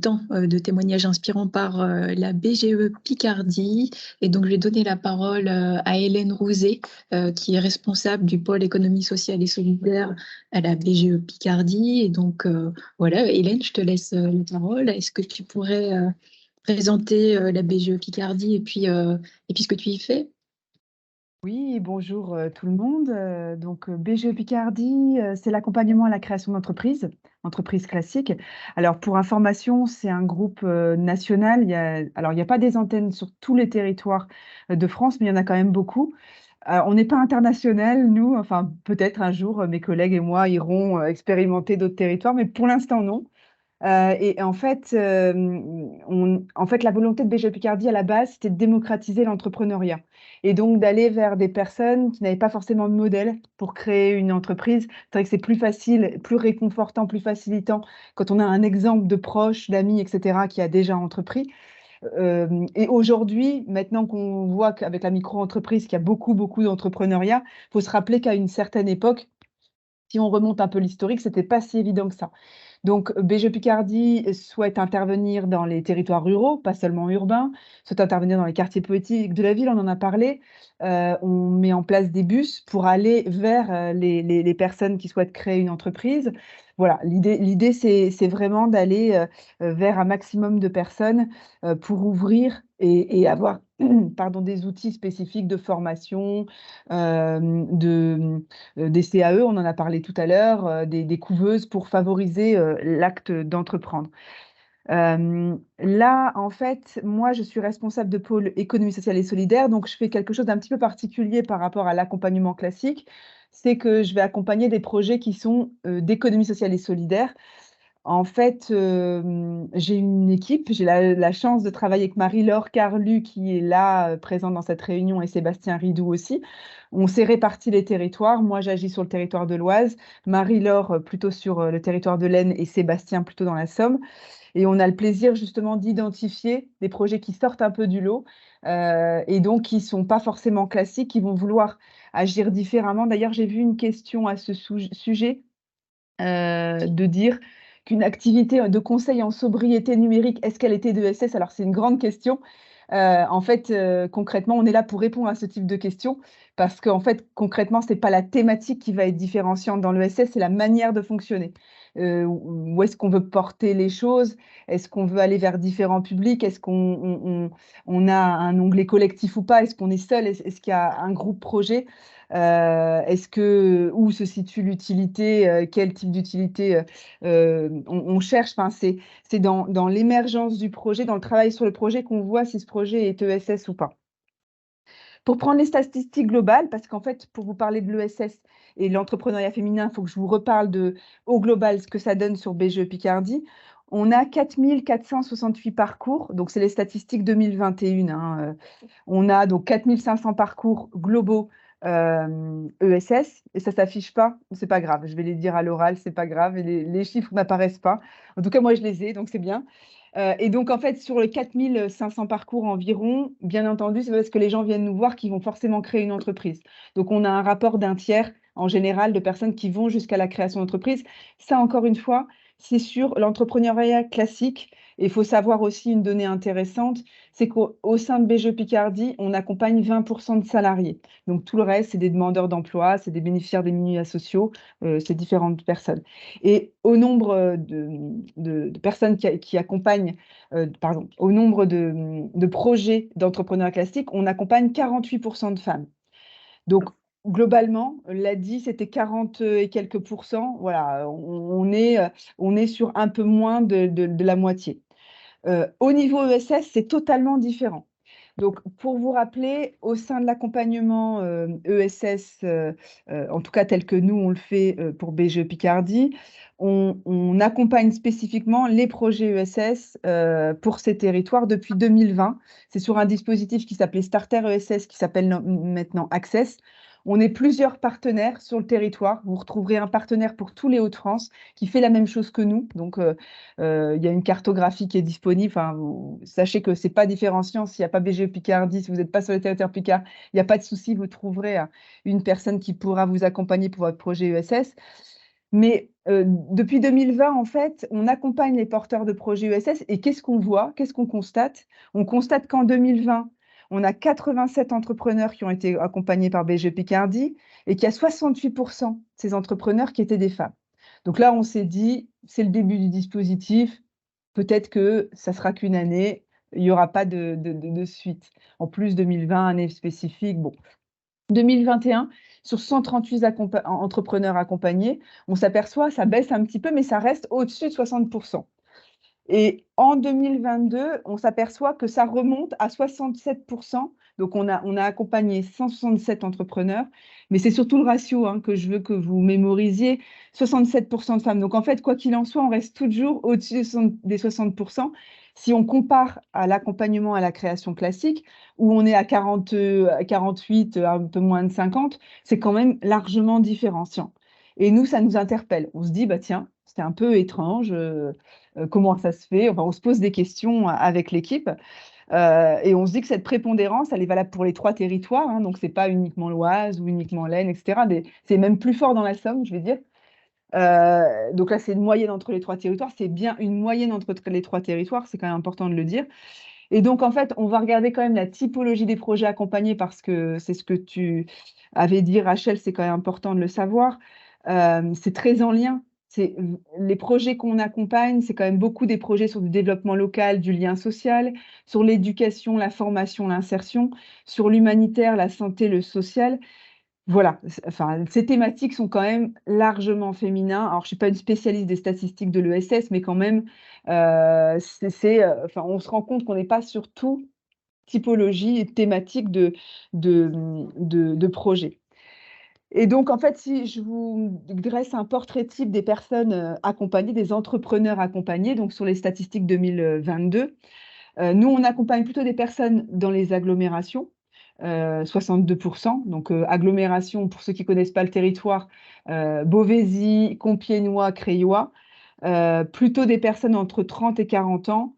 temps de témoignage inspirant par la BGE Picardie. Et donc, je vais donner la parole à Hélène Rouzet, qui est responsable du pôle économie sociale et solidaire à la BGE Picardie. Et donc, voilà, Hélène, je te laisse la parole. Est-ce que tu pourrais présenter la BGE Picardie et puis ce que tu y fais? Oui, bonjour tout le monde. Donc BGE Picardie, c'est l'accompagnement à la création d'entreprises, entreprises classiques. Alors pour information, c'est un groupe national. Il n'y a pas des antennes sur tous les territoires de France, mais il y en a quand même beaucoup. On n'est pas international, nous, enfin peut-être un jour, mes collègues et moi iront expérimenter d'autres territoires, mais pour l'instant, non. Et en fait, la volonté de BGE Picardie à la base, c'était de démocratiser l'entrepreneuriat et donc d'aller vers des personnes qui n'avaient pas forcément de modèle pour créer une entreprise. C'est vrai que c'est plus facile, plus réconfortant, plus facilitant quand on a un exemple de proche, d'amis, etc., qui a déjà entrepris. Et aujourd'hui, maintenant qu'on voit qu'avec la micro-entreprise, qu'il y a beaucoup, beaucoup d'entrepreneuriat, il faut se rappeler qu'à une certaine époque, si on remonte un peu l'historique, c'était pas si évident que ça. Donc, BGE Picardie souhaite intervenir dans les territoires ruraux, pas seulement urbains, souhaite intervenir dans les quartiers poétiques de la ville, on en a parlé. On met en place des bus pour aller vers les personnes qui souhaitent créer une entreprise. Voilà, l'idée c'est vraiment d'aller vers un maximum de personnes pour ouvrir et avoir pardon, des outils spécifiques de formation, des CAE, on en a parlé tout à l'heure, des couveuses pour favoriser l'acte d'entreprendre. Là, en fait, moi, je suis responsable de pôle économie sociale et solidaire, donc je fais quelque chose d'un petit peu particulier par rapport à l'accompagnement classique, c'est que je vais accompagner des projets qui sont d'économie sociale et solidaire. En fait, j'ai une équipe, j'ai la chance de travailler avec Marie-Laure Carlu qui est là, présente dans cette réunion, et Sébastien Ridou aussi. On s'est réparti les territoires. Moi, j'agis sur le territoire de l'Oise, Marie-Laure plutôt sur le territoire de l'Aisne et Sébastien plutôt dans la Somme. Et on a le plaisir justement d'identifier des projets qui sortent un peu du lot et donc qui ne sont pas forcément classiques, qui vont vouloir agir différemment. D'ailleurs, j'ai vu une question à ce sujet de dire qu'une activité de conseil en sobriété numérique, est-ce qu'elle était d'ESS? Alors, c'est une grande question. En fait, concrètement, on est là pour répondre à ce type de questions parce qu'en fait, concrètement, ce n'est pas la thématique qui va être différenciante dans l'ESS, c'est la manière de fonctionner. Où est-ce qu'on veut porter les choses? Est-ce qu'on veut aller vers différents publics? Est-ce qu'on a un onglet collectif ou pas? Est-ce qu'on est seul? Est-ce qu'il y a un groupe projet? Où se situe l'utilité? Quel type d'utilité on cherche? Enfin, c'est dans l'émergence du projet, dans le travail sur le projet qu'on voit si ce projet est ESS ou pas. Pour prendre les statistiques globales, parce qu'en fait, pour vous parler de l'ESS et l'entrepreneuriat féminin, il faut que je vous reparle au global ce que ça donne sur BGE Picardie. On a 4468 parcours, donc c'est les statistiques 2021. Hein. On a donc 4500 parcours globaux ESS, et ça ne s'affiche pas, c'est pas grave, je vais les dire à l'oral, c'est pas grave, et les chiffres n'apparaissent pas. En tout cas, moi, je les ai, donc c'est bien. Et donc, en fait, sur les 4500 parcours environ, bien entendu, c'est parce que les gens viennent nous voir qu'ils vont forcément créer une entreprise. Donc, on a un rapport d'un tiers, en général, de personnes qui vont jusqu'à la création d'entreprise. Ça, encore une fois, c'est sur l'entrepreneuriat classique. Et il faut savoir aussi une donnée intéressante, c'est qu'au sein de BGE Picardie, on accompagne 20% de salariés. Donc, tout le reste, c'est des demandeurs d'emploi, c'est des bénéficiaires des minima sociaux, c'est différentes personnes. Et au nombre de personnes qui accompagnent, au nombre de projets d'entrepreneuriat classique, on accompagne 48% de femmes. Donc, globalement, l'a dit, c'était 40 et quelques pourcents. Voilà, on est sur un peu moins de la moitié. Au niveau ESS, c'est totalement différent. Donc, pour vous rappeler, au sein de l'accompagnement ESS, en tout cas tel que nous, on le fait pour BGE Picardie, on accompagne spécifiquement les projets ESS pour ces territoires depuis 2020. C'est sur un dispositif qui s'appelait Starter ESS, qui s'appelle maintenant Access. On est plusieurs partenaires sur le territoire. Vous retrouverez un partenaire pour tous les Hauts-de-France qui fait la même chose que nous. Donc, il y a une cartographie qui est disponible. Enfin, sachez que ce n'est pas différenciant. S'il n'y a pas BGE Picardie, si vous n'êtes pas sur le territoire Picard, il n'y a pas de souci. Vous trouverez une personne qui pourra vous accompagner pour votre projet ESS. Mais depuis 2020, en fait, on accompagne les porteurs de projets ESS. Et qu'est-ce qu'on voit? Qu'est-ce qu'on constate? On constate qu'en 2020, on a 87 entrepreneurs qui ont été accompagnés par BGE Picardie et qu'il y a 68% de ces entrepreneurs qui étaient des femmes. Donc là, on s'est dit, c'est le début du dispositif, peut-être que ça sera qu'une année, il n'y aura pas de suite. En plus, 2020, année spécifique, bon. 2021, sur 138 entrepreneurs accompagnés, on s'aperçoit, ça baisse un petit peu, mais ça reste au-dessus de 60%. Et en 2022, on s'aperçoit que ça remonte à 67%. Donc, on a accompagné 167 entrepreneurs, mais c'est surtout le ratio que je veux que vous mémorisiez, 67% de femmes. Donc, en fait, quoi qu'il en soit, on reste toujours au-dessus des 60%. Si on compare à l'accompagnement à la création classique, où on est à 40, 48, un peu moins de 50, c'est quand même largement différenciant. Et nous, ça nous interpelle. On se dit, bah tiens, c'était un peu étrange, comment ça se fait? Enfin, on se pose des questions avec l'équipe. Et on se dit que cette prépondérance, elle est valable pour les 3 territoires, donc ce n'est pas uniquement l'Oise ou uniquement l'Aisne, etc. C'est même plus fort dans la Somme, je vais dire. Donc là, c'est une moyenne entre les 3 territoires. C'est bien une moyenne entre les 3 territoires, c'est quand même important de le dire. Et donc, en fait, on va regarder quand même la typologie des projets accompagnés parce que c'est ce que tu avais dit, Rachel, c'est quand même important de le savoir. C'est très en lien. Les projets qu'on accompagne, c'est quand même beaucoup des projets sur du développement local, du lien social, sur l'éducation, la formation, l'insertion, sur l'humanitaire, la santé, le social. Voilà, enfin, ces thématiques sont quand même largement féminins. Alors, je ne suis pas une spécialiste des statistiques de l'ESS, mais quand même, enfin, on se rend compte qu'on n'est pas sur tout typologie et thématique de projets. Et donc, en fait, si je vous dresse un portrait type des personnes accompagnées, des entrepreneurs accompagnés, donc sur les statistiques 2022, nous, on accompagne plutôt des personnes dans les agglomérations, 62%. Donc, agglomération, pour ceux qui ne connaissent pas le territoire, Beauvaisis, Compiègnois, Crayois. Plutôt des personnes entre 30 et 40 ans,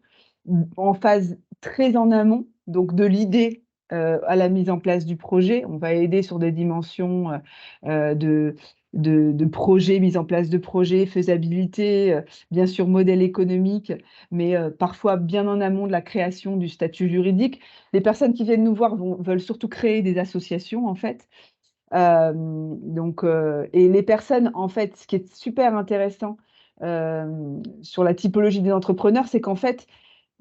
en phase très en amont, donc de l'idée à la mise en place du projet. On va aider sur des dimensions de projet, mise en place de projet, faisabilité, bien sûr modèle économique, mais parfois bien en amont de la création du statut juridique. Les personnes qui viennent nous voir veulent surtout créer des associations, en fait. Et les personnes, en fait, ce qui est super intéressant sur la typologie des entrepreneurs, c'est qu'en fait,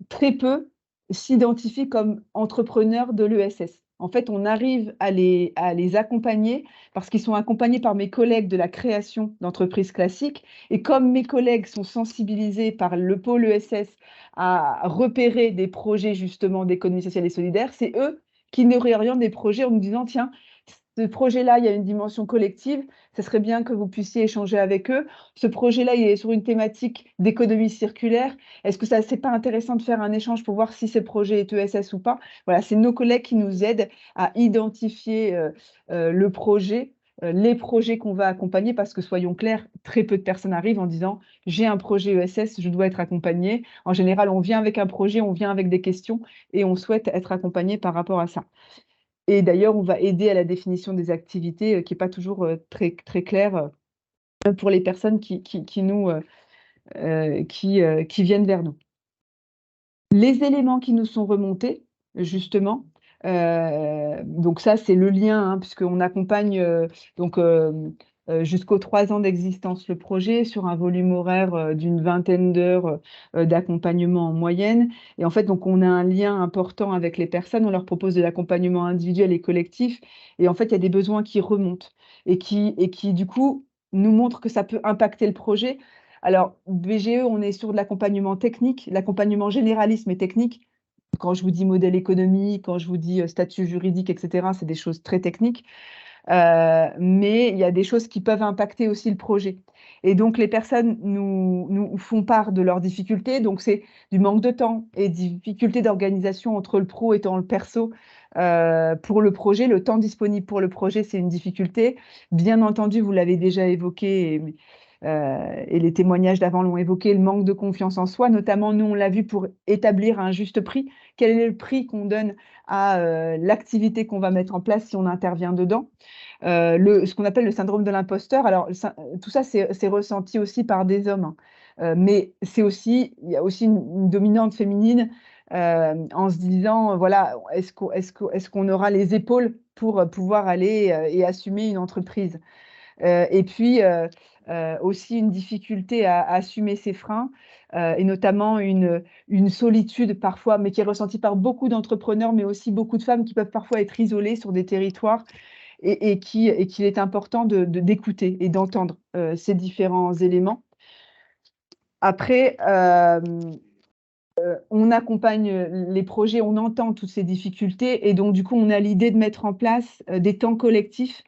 très peu s'identifient comme entrepreneurs de l'ESS. En fait, on arrive à les accompagner parce qu'ils sont accompagnés par mes collègues de la création d'entreprises classiques. Et comme mes collègues sont sensibilisés par le pôle ESS à repérer des projets justement d'économie sociale et solidaire, c'est eux qui nous réorientent des projets en nous disant, tiens, ce projet-là, il y a une dimension collective, ce serait bien que vous puissiez échanger avec eux. Ce projet-là, il est sur une thématique d'économie circulaire. Est-ce que c'est pas intéressant de faire un échange pour voir si ce projet est ESS ou pas? Voilà, c'est nos collègues qui nous aident à identifier le projet, les projets qu'on va accompagner, parce que soyons clairs, très peu de personnes arrivent en disant « j'ai un projet ESS, je dois être accompagné ». En général, on vient avec un projet, on vient avec des questions et on souhaite être accompagné par rapport à ça. Et d'ailleurs, on va aider à la définition des activités qui n'est pas toujours très, très claire pour les personnes qui viennent vers nous. Les éléments qui nous sont remontés, justement, donc ça, c'est le lien, puisqu'on accompagne jusqu'aux 3 ans d'existence le projet sur un volume horaire d'une 20aine d'heures d'accompagnement en moyenne. Et en fait, donc, on a un lien important avec les personnes, on leur propose de l'accompagnement individuel et collectif. Et en fait, il y a des besoins qui remontent et qui du coup, nous montrent que ça peut impacter le projet. Alors, BGE, on est sur de l'accompagnement technique, l'accompagnement généraliste mais technique. Quand je vous dis modèle économique, quand je vous dis statut juridique, etc., c'est des choses très techniques. Mais il y a des choses qui peuvent impacter aussi le projet. Et donc, les personnes nous font part de leurs difficultés. Donc, c'est du manque de temps et difficultés d'organisation entre le pro et le perso pour le projet. Le temps disponible pour le projet, c'est une difficulté. Bien entendu, vous l'avez déjà évoqué et les témoignages d'avant l'ont évoqué, le manque de confiance en soi. Notamment, nous, on l'a vu pour établir un juste prix. Quel est le prix qu'on donne à l'activité qu'on va mettre en place si on intervient dedans? Ce qu'on appelle le syndrome de l'imposteur. Alors, tout ça, c'est ressenti aussi par des hommes, mais il y a aussi une dominante féminine en se disant, voilà, est-ce qu'on aura les épaules pour pouvoir aller et assumer une entreprise? Et puis, aussi une difficulté à assumer ses freins, et notamment une solitude parfois, mais qui est ressentie par beaucoup d'entrepreneurs, mais aussi beaucoup de femmes qui peuvent parfois être isolées sur des territoires et qu'il est important d'écouter et d'entendre ces différents éléments. Après, on accompagne les projets, on entend toutes ces difficultés et donc du coup, on a l'idée de mettre en place des temps collectifs.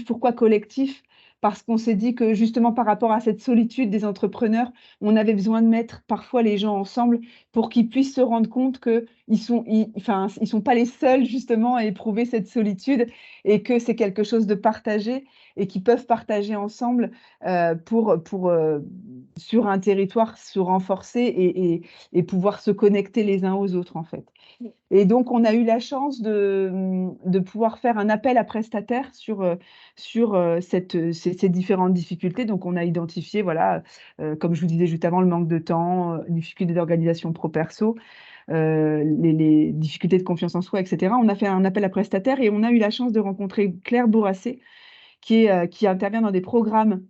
Pourquoi collectifs? Parce qu'on s'est dit que justement par rapport à cette solitude des entrepreneurs, on avait besoin de mettre parfois les gens ensemble pour qu'ils puissent se rendre compte qu'ils sont pas les seuls justement à éprouver cette solitude et que c'est quelque chose de partagé et qu'ils peuvent partager ensemble sur un territoire se renforcer et pouvoir se connecter les uns aux autres en fait. Et donc, on a eu la chance de pouvoir faire un appel à prestataires sur ces différentes difficultés. Donc, on a identifié, voilà, comme je vous disais juste avant, le manque de temps, difficultés d'organisation pro-perso, les difficultés de confiance en soi, etc. On a fait un appel à prestataires et on a eu la chance de rencontrer Claire Bourassé, qui intervient dans des programmes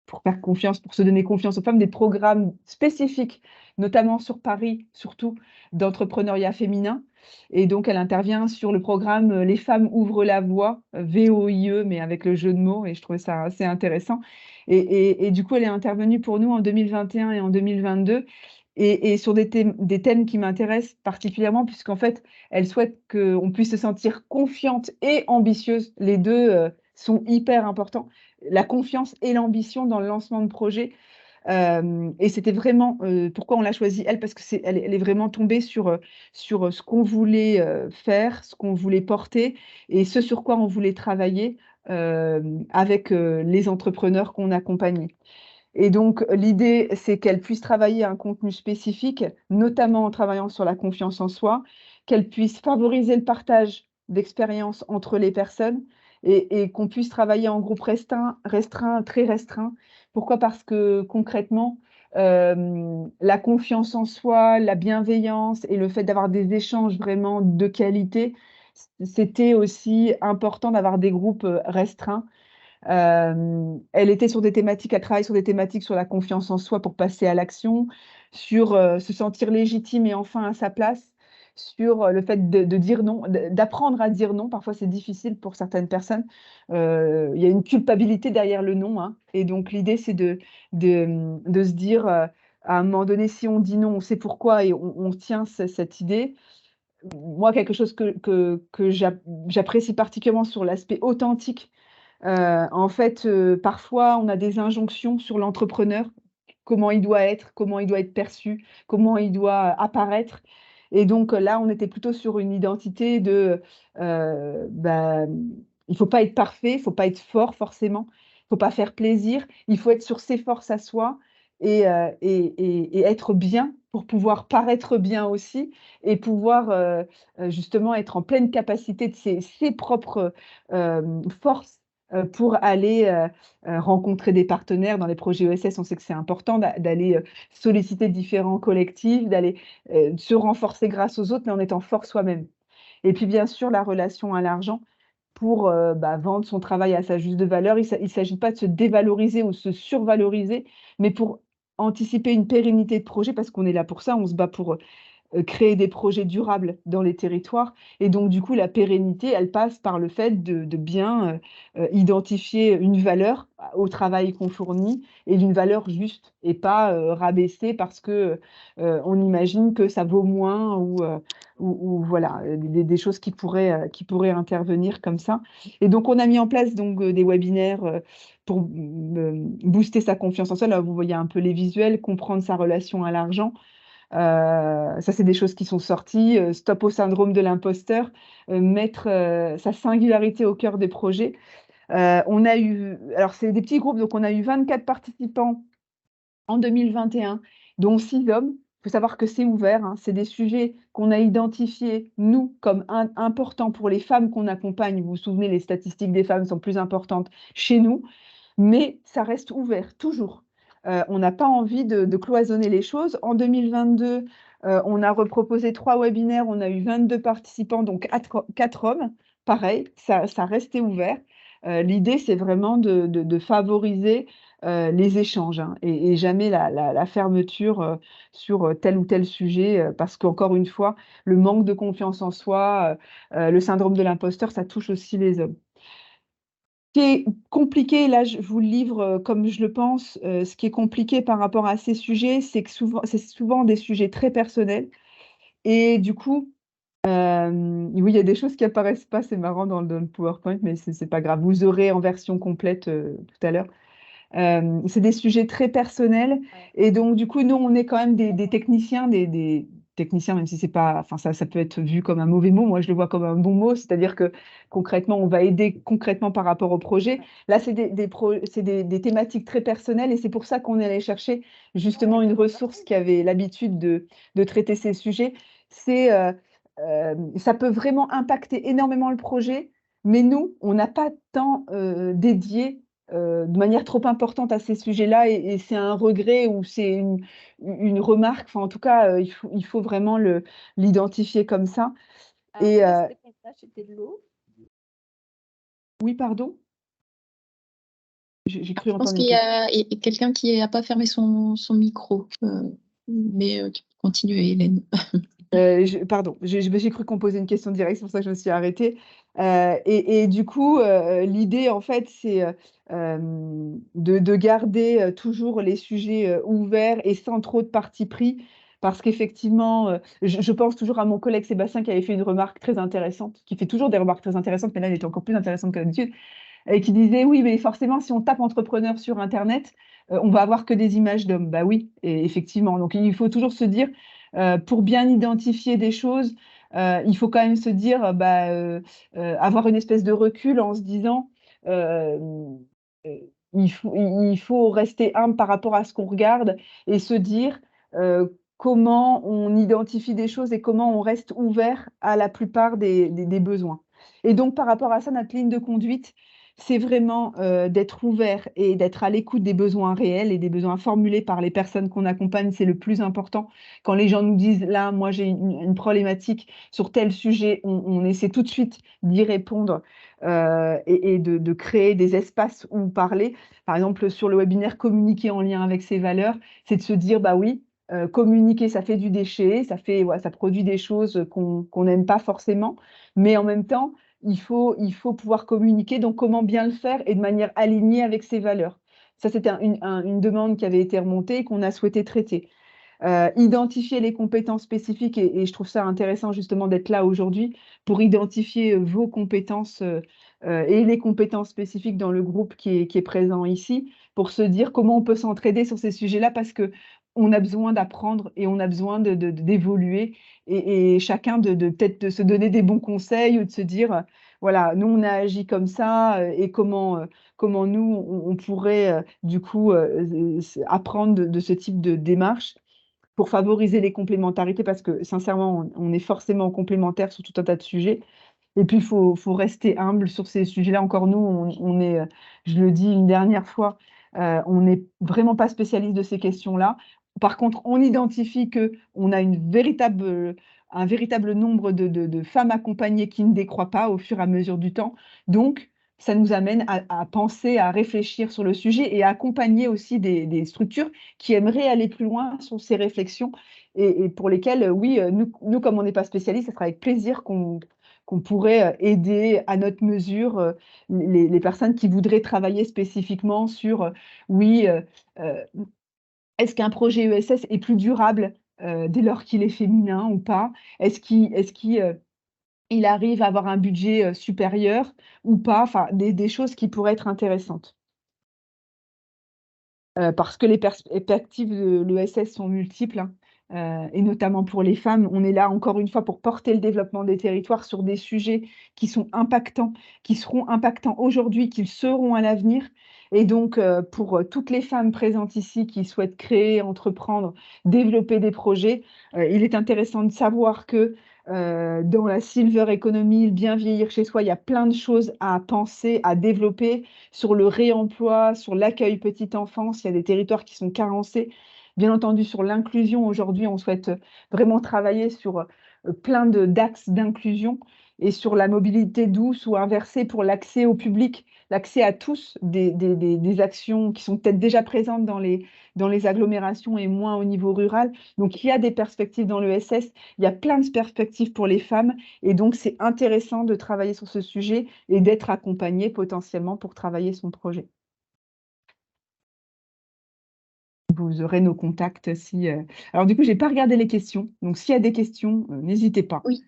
pour faire confiance, pour se donner confiance aux femmes, des programmes spécifiques, notamment sur Paris, surtout d'entrepreneuriat féminin. Et donc, elle intervient sur le programme Les femmes ouvrent la voie, VOIE, mais avec le jeu de mots, et je trouvais ça assez intéressant. Et du coup, elle est intervenue pour nous en 2021 et en 2022, et sur des thèmes qui m'intéressent particulièrement, puisqu'en fait, elle souhaite qu'on puisse se sentir confiante et ambitieuse. Les deux sont hyper importants. La confiance et l'ambition dans le lancement de projet. Et c'était vraiment, pourquoi on l'a choisie, elle, parce qu'elle est vraiment tombée sur ce qu'on voulait faire, ce qu'on voulait porter et ce sur quoi on voulait travailler avec les entrepreneurs qu'on accompagnait. Et donc, l'idée, c'est qu'elle puisse travailler un contenu spécifique, notamment en travaillant sur la confiance en soi, qu'elle puisse favoriser le partage d'expériences entre les personnes et qu'on puisse travailler en groupe restreint, très restreint. Pourquoi? Parce que concrètement, la confiance en soi, la bienveillance et le fait d'avoir des échanges vraiment de qualité, c'était aussi important d'avoir des groupes restreints. Elle était sur des thématiques, elle travaille sur des thématiques sur la confiance en soi pour passer à l'action, sur se sentir légitime et enfin à sa place, sur le fait de dire non, d'apprendre à dire non. Parfois, c'est difficile pour certaines personnes. Il y a une culpabilité derrière le non, hein. Et donc, l'idée, c'est de se dire, à un moment donné, si on dit non, on sait pourquoi et on tient cette idée. Moi, quelque chose que j'apprécie particulièrement sur l'aspect authentique. En fait, parfois, on a des injonctions sur l'entrepreneur, comment il doit être perçu, comment il doit apparaître. Et donc là, on était plutôt sur une identité de, il faut pas être parfait, il faut pas être fort forcément, il faut pas faire plaisir, il faut être sur ses forces à soi et être bien pour pouvoir paraître bien aussi et pouvoir justement être en pleine capacité de ses propres forces pour aller rencontrer des partenaires dans les projets ESS. On sait que c'est important d'aller solliciter différents collectifs, d'aller se renforcer grâce aux autres, mais en étant fort soi-même. Et puis, bien sûr, la relation à l'argent pour vendre son travail à sa juste valeur. Il ne s'agit pas de se dévaloriser ou se survaloriser, mais pour anticiper une pérennité de projet, parce qu'on est là pour ça, on se bat pour créer des projets durables dans les territoires. Et donc, du coup, la pérennité, elle passe par le fait de bien identifier une valeur au travail qu'on fournit et d'une valeur juste et pas rabaissée parce que on imagine que ça vaut moins ou voilà, des choses qui pourraient intervenir comme ça. Et donc, on a mis en place donc, des webinaires pour booster sa confiance en soi. Là, vous voyez un peu les visuels, comprendre sa relation à l'argent. Ça, c'est des choses qui sont sorties. Stop au syndrome de l'imposteur, mettre sa singularité au cœur des projets. On a eu, alors c'est des petits groupes, donc on a eu 24 participants en 2021, dont 6 hommes. Il faut savoir que c'est ouvert, hein. C'est des sujets qu'on a identifiés, nous, comme importants pour les femmes qu'on accompagne. Vous vous souvenez, les statistiques des femmes sont plus importantes chez nous, mais ça reste ouvert, toujours. On n'a pas envie de cloisonner les choses. En 2022, on a reproposé 3 webinaires, on a eu 22 participants, donc 4 hommes. Pareil, ça restait ouvert. L'idée, c'est vraiment de favoriser les échanges, hein, et jamais la fermeture sur tel ou tel sujet, parce qu'encore une fois, le manque de confiance en soi, le syndrome de l'imposteur, ça touche aussi les hommes. qui est compliqué, là je vous le livre comme je le pense, ce qui est compliqué par rapport à ces sujets, c'est que c'est souvent des sujets très personnels. Et du coup, oui, il y a des choses qui apparaissent pas, c'est marrant dans le PowerPoint, mais c'est pas grave. Vous aurez en version complète tout à l'heure. C'est des sujets très personnels. Et donc, du coup, nous, on est quand même des techniciens, des techniciens, même si c'est pas, enfin, ça peut être vu comme un mauvais mot. Moi, je le vois comme un bon mot, c'est-à-dire que concrètement, on va aider concrètement par rapport au projet. Là, c'est des thématiques très personnelles et c'est pour ça qu'on est allé chercher justement une ressource qui avait l'habitude de traiter ces sujets. Ça peut vraiment impacter énormément le projet, mais nous, on n'a pas de temps dédié de manière trop importante à ces sujets-là et c'est un regret ou c'est une remarque. Enfin, en tout cas, il faut vraiment l'identifier comme ça. Et c'était de l'eau. oui, pardon. J'ai cru Je pense entendre qu'il y a quelqu'un qui n'a pas fermé son micro, mais tu peux continuer, Hélène. Pardon, j'ai cru qu'on posait une question directe, c'est pour ça que je me suis arrêtée. Et du coup, l'idée, en fait, c'est de garder toujours les sujets ouverts et sans trop de parti pris, parce qu'effectivement, je pense toujours à mon collègue Sébastien qui avait fait une remarque très intéressante, qui fait toujours des remarques très intéressantes, mais là, elle était encore plus intéressante que d'habitude, et qui disait, oui, mais forcément, si on tape entrepreneur sur Internet, on va avoir que des images d'hommes. Bah oui, et effectivement. Donc, il faut toujours se dire, pour bien identifier des choses, il faut quand même se dire, avoir une espèce de recul en se disant, euh, euh, il faut rester humble par rapport à ce qu'on regarde et se dire comment on identifie des choses et comment on reste ouvert à la plupart des besoins. Et donc, par rapport à ça, notre ligne de conduite, c'est vraiment d'être ouvert et d'être à l'écoute des besoins réels et des besoins formulés par les personnes qu'on accompagne. C'est le plus important. Quand les gens nous disent, là, moi, j'ai une problématique sur tel sujet, on essaie tout de suite d'y répondre et de créer des espaces où parler. Par exemple, sur le webinaire Communiquer en lien avec ses valeurs, c'est de se dire, bah oui, communiquer, ça fait du déchet, ça produit des choses qu'on n'aime pas forcément, mais en même temps, il faut pouvoir communiquer, donc comment bien le faire et de manière alignée avec ses valeurs. Ça, c'était une demande qui avait été remontée et qu'on a souhaité traiter. Identifier les compétences spécifiques, et je trouve ça intéressant justement d'être là aujourd'hui pour identifier vos compétences et les compétences spécifiques dans le groupe qui est présent ici, pour se dire comment on peut s'entraider sur ces sujets-là, parce que on a besoin d'apprendre et on a besoin d'évoluer et chacun peut-être de se donner des bons conseils ou de se dire, voilà, nous on a agi comme ça et comment nous on pourrait du coup apprendre de ce type de démarche pour favoriser les complémentarités, parce que sincèrement, on est forcément complémentaires sur tout un tas de sujets. Et puis, il faut rester humble sur ces sujets-là. Encore nous, on est, je le dis une dernière fois, on n'est vraiment pas spécialiste de ces questions-là. Par contre, on identifie qu'on a un véritable nombre de femmes accompagnées qui ne décroient pas au fur et à mesure du temps. Donc, ça nous amène à penser, à réfléchir sur le sujet et à accompagner aussi des structures qui aimeraient aller plus loin sur ces réflexions et pour lesquelles, oui, nous, comme on n'est pas spécialistes, ce sera avec plaisir qu'on pourrait aider à notre mesure les personnes qui voudraient travailler spécifiquement sur, oui, est-ce qu'un projet ESS est plus durable dès lors qu'il est féminin ou pas? Est-ce qu'il arrive à avoir un budget supérieur ou pas? Enfin, des choses qui pourraient être intéressantes. Parce que les perspectives de l'ESS sont multiples, hein, et notamment pour les femmes. On est là encore une fois pour porter le développement des territoires sur des sujets qui sont impactants, qui seront impactants aujourd'hui, qui le seront à l'avenir. Et donc, pour toutes les femmes présentes ici qui souhaitent créer, entreprendre, développer des projets, il est intéressant de savoir que dans la silver economy, le bien vieillir chez soi, il y a plein de choses à penser, à développer sur le réemploi, sur l'accueil petite enfance. Il y a des territoires qui sont carencés. Bien entendu, sur l'inclusion, aujourd'hui, on souhaite vraiment travailler sur plein d'axes d'inclusion et sur la mobilité douce ou inversée pour l'accès au public. l'accès à tous des actions qui sont peut-être déjà présentes dans les agglomérations et moins au niveau rural. Donc, il y a des perspectives dans l'ESS, il y a plein de perspectives pour les femmes, et donc c'est intéressant de travailler sur ce sujet et d'être accompagné potentiellement pour travailler son projet. Vous aurez nos contacts si... Alors du coup, je n'ai pas regardé les questions, donc s'il y a des questions, n'hésitez pas. Oui.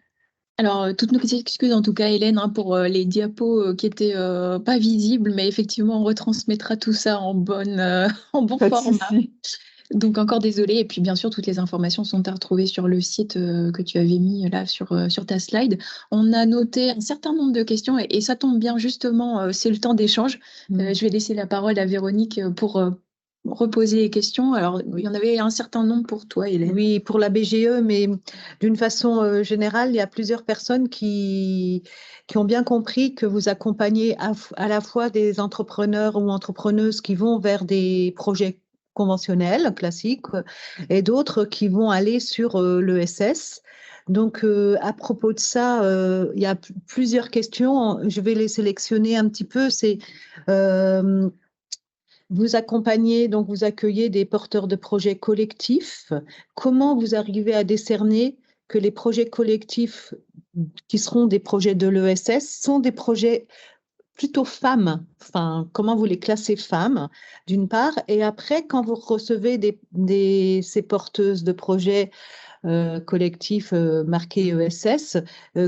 Alors, toutes nos excuses en tout cas, Hélène, hein, pour les diapos qui étaient pas visibles, mais effectivement, on retransmettra tout ça en en bon Pas de format. souci. Donc encore désolée. Et puis bien sûr, toutes les informations sont à retrouver sur le site que tu avais mis là sur ta slide. On a noté un certain nombre de questions et ça tombe bien justement, c'est le temps d'échange. Je vais laisser la parole à Véronique pour reposer les questions. Alors, il y en avait un certain nombre pour toi, Hélène. Oui, pour la BGE, mais d'une façon générale, il y a plusieurs personnes qui ont bien compris que vous accompagnez à la fois des entrepreneurs ou entrepreneuses qui vont vers des projets conventionnels, classiques, et d'autres qui vont aller sur l'ESS. Donc, à propos de ça, il y a plusieurs questions. Je vais les sélectionner un petit peu. C'est vous accompagnez, donc vous accueillez des porteurs de projets collectifs. Comment vous arrivez à décerner que les projets collectifs qui seront des projets de l'ESS sont des projets plutôt femmes? Enfin, comment vous les classez femmes, d'une part, et après, quand vous recevez ces porteuses de projets collectif marqué ESS,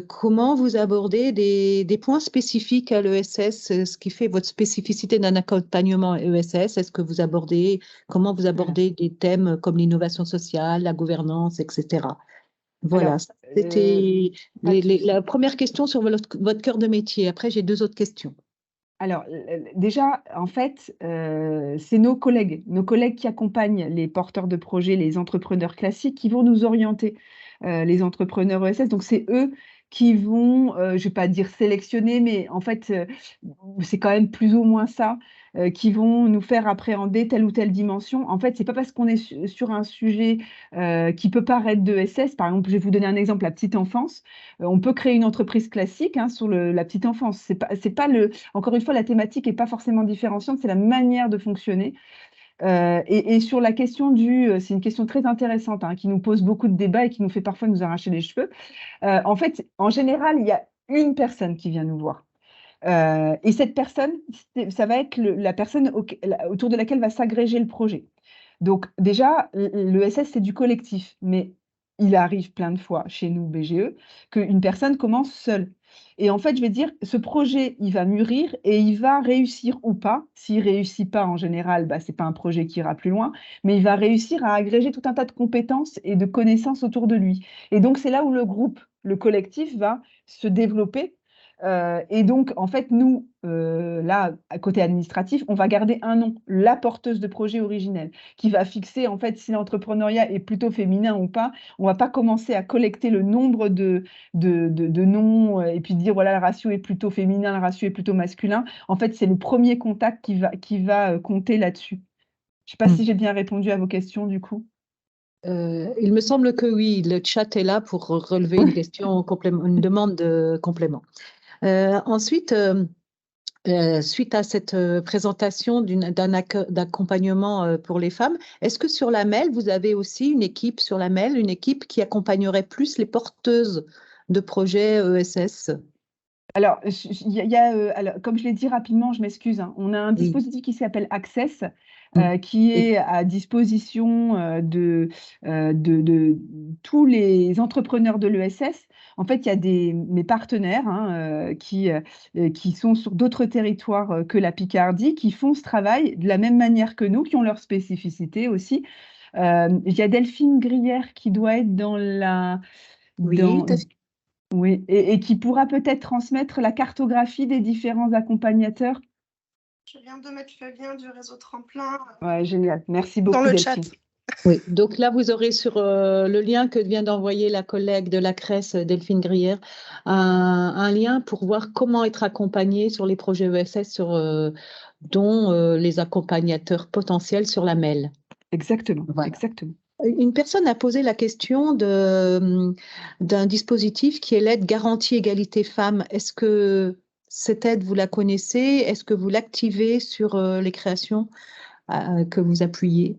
comment vous abordez des points spécifiques à l'ESS, ce qui fait votre spécificité d'un accompagnement ESS? Est-ce que comment vous abordez des thèmes comme l'innovation sociale, la gouvernance, etc. Voilà, c'était la première question sur votre cœur de métier. Après, j'ai 2 autres questions. Alors, déjà, en fait, c'est nos collègues qui accompagnent les porteurs de projets, les entrepreneurs classiques, qui vont nous orienter, les entrepreneurs ESS. Donc, c'est eux qui vont, je ne vais pas dire sélectionner, mais en fait, c'est quand même plus ou moins ça, qui vont nous faire appréhender telle ou telle dimension. En fait, ce n'est pas parce qu'on est sur un sujet qui peut paraître de ESS. Par exemple, je vais vous donner un exemple, la petite enfance. On peut créer une entreprise classique sur la petite enfance. C'est pas encore une fois, la thématique n'est pas forcément différenciante, c'est la manière de fonctionner. Et sur la question c'est une question très intéressante qui nous pose beaucoup de débats et qui nous fait parfois nous arracher les cheveux. En fait, en général, il y a une personne qui vient nous voir. Et cette personne, ça va être la personne autour de laquelle va s'agréger le projet. Donc déjà, l'ESS, c'est du collectif, mais il arrive plein de fois chez nous, BGE, qu'une personne commence seule. Et en fait, je vais dire, ce projet, il va mûrir et il va réussir ou pas. S'il ne réussit pas, en général, ce n'est pas un projet qui ira plus loin, mais il va réussir à agréger tout un tas de compétences et de connaissances autour de lui. Et donc, c'est là où le groupe, le collectif, va se développer. Et donc, en fait, nous, là, à côté administratif, on va garder un nom, la porteuse de projet originelle, qui va fixer, en fait, si l'entrepreneuriat est plutôt féminin ou pas. On ne va pas commencer à collecter le nombre de noms et puis dire, voilà, le ratio est plutôt féminin, le ratio est plutôt masculin. En fait, c'est le premier contact qui va compter là-dessus. Je ne sais pas si j'ai bien répondu à vos questions, du coup. Il me semble que oui, le chat est là pour relever une question, une demande de complément. Ensuite, suite à cette présentation d'accompagnement pour les femmes, est-ce que sur la MEL, vous avez aussi une équipe sur la MEL, une équipe qui accompagnerait plus les porteuses de projets ESS? Alors, alors, comme je l'ai dit rapidement, je m'excuse, on a un dispositif qui s'appelle Access, qui est à disposition de tous les entrepreneurs de l'ESS. En fait, il y a mes partenaires qui sont sur d'autres territoires que la Picardie, qui font ce travail de la même manière que nous, qui ont leur spécificité aussi. Il y a Delphine Grière qui doit être dans la... Oui, et qui pourra peut-être transmettre la cartographie des différents accompagnateurs. Je viens de mettre le lien du réseau Tremplin. Ouais, génial. Merci beaucoup, dans le Delphine. chat. Oui, donc là, vous aurez sur le lien que vient d'envoyer la collègue de la CRES, Delphine Grière, un lien pour voir comment être accompagné sur les projets ESS, dont les accompagnateurs potentiels sur la MEL. Exactement, voilà. Exactement. Une personne a posé la question d'un dispositif qui est l'aide garantie égalité femmes. Est-ce que cette aide, vous la connaissez? Est-ce que vous l'activez sur les créations que vous appuyez,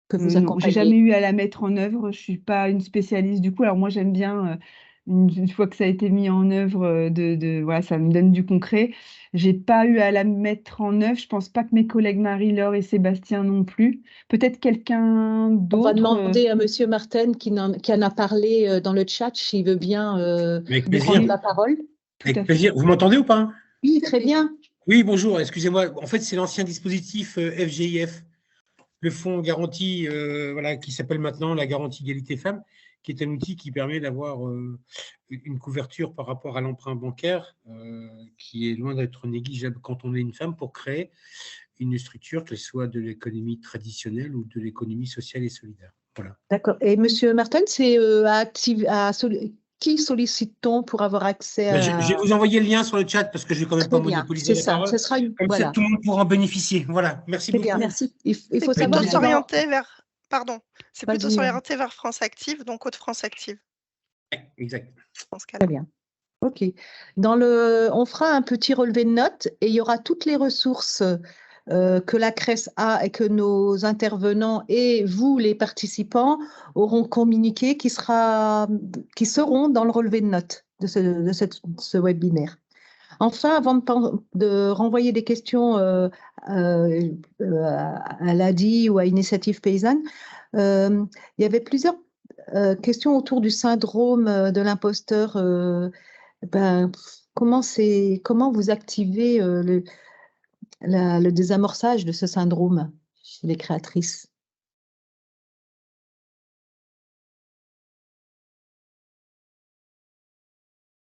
que vous Non, j'ai accompagnez? jamais eu à la mettre en œuvre. Je suis pas une spécialiste du coup. Alors moi, j'aime bien une fois que ça a été mis en œuvre, voilà, ça me donne du concret. J'ai pas eu à la mettre en œuvre. Je pense pas que mes collègues Marie-Laure et Sébastien non plus. Peut-être quelqu'un On va d'autre. demander à Monsieur Martin qui en a parlé dans le chat s'il veut bien Avec de plaisir. prendre la parole. Tout à fait. Avec plaisir. Vous m'entendez ou pas? Oui, très bien. Oui, bonjour, excusez-moi. En fait, c'est l'ancien dispositif FGIF, le fonds garantie, voilà, qui s'appelle maintenant la garantie égalité femmes, qui est un outil qui permet d'avoir une couverture par rapport à l'emprunt bancaire, qui est loin d'être négligeable quand on est une femme, pour créer une structure, qu'elle soit de l'économie traditionnelle ou de l'économie sociale et solidaire. Voilà. D'accord. Et Monsieur Martin, c'est qui sollicite-t-on pour avoir accès Ben, à… je vais vous envoyer le lien sur le chat parce que je ne vais quand même pas Très bien, monopoliser c'est la ça. parole. Ce sera Comme ça, voilà. tout le monde pourra en bénéficier. Voilà, merci Très beaucoup. bien. Merci. Il faut C'est savoir plutôt que dans… s'orienter vers, pardon, c'est plutôt Vas-y, s'orienter vers France Active, donc Hauts-de-France Active, Ouais, exact. dans ce cas-là. Très bien. OK. On fera un petit relevé de notes et il y aura toutes les ressources que la CRES a et que nos intervenants et vous, les participants, auront communiqué, qui seront dans le relevé de notes de ce webinaire. Enfin, avant de renvoyer des questions à l'ADI ou à Initiative Paysanne, il y avait plusieurs questions autour du syndrome de l'imposteur. Comment vous activez le désamorçage de ce syndrome chez les créatrices?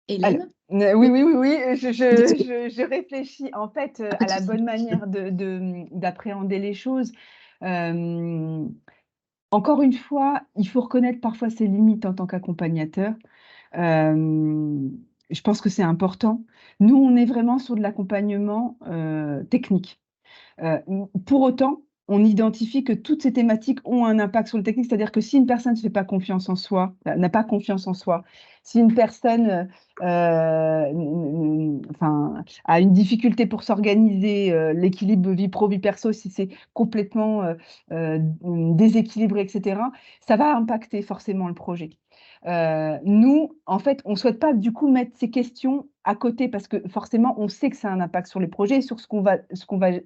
Hélène? Oui, je réfléchis en fait à la bonne manière d'appréhender les choses. Encore une fois, il faut reconnaître parfois ses limites en tant qu'accompagnateur. Je pense que c'est important. Nous, on est vraiment sur de l'accompagnement technique. Pour autant, on identifie que toutes ces thématiques ont un impact sur le technique, c'est-à-dire que si une personne ne fait pas confiance en soi, n'a pas confiance en soi, si une personne a une difficulté pour s'organiser, l'équilibre vie pro, vie perso, si c'est complètement déséquilibré, etc., ça va impacter forcément le projet. Nous, en fait, on ne souhaite pas du coup mettre ces questions à côté parce que forcément, on sait que ça a un impact sur les projets, sur ce qu'on va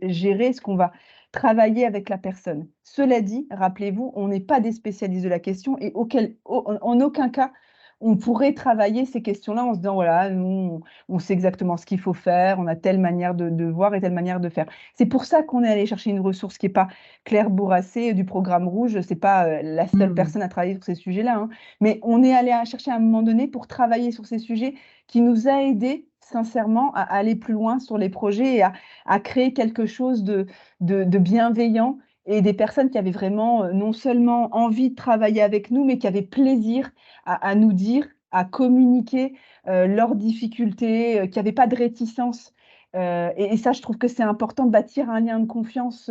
gérer, ce qu'on va travailler avec la personne. Cela dit, rappelez-vous, on n'est pas des spécialistes de la question et en aucun cas, on pourrait travailler ces questions-là en se disant, voilà, nous, on sait exactement ce qu'il faut faire, on a telle manière de voir et telle manière de faire. C'est pour ça qu'on est allé chercher une ressource qui n'est pas Claire Bourrassé du programme Rouge, ce n'est pas la seule personne à travailler sur ces sujets-là, hein, mais on est allé chercher à un moment donné pour travailler sur ces sujets qui nous a aidés sincèrement à aller plus loin sur les projets et à créer quelque chose de bienveillant et des personnes qui avaient vraiment non seulement envie de travailler avec nous, mais qui avaient plaisir à nous dire, à communiquer leurs difficultés, qui n'avaient pas de réticence. Et ça, je trouve que c'est important de bâtir un lien de confiance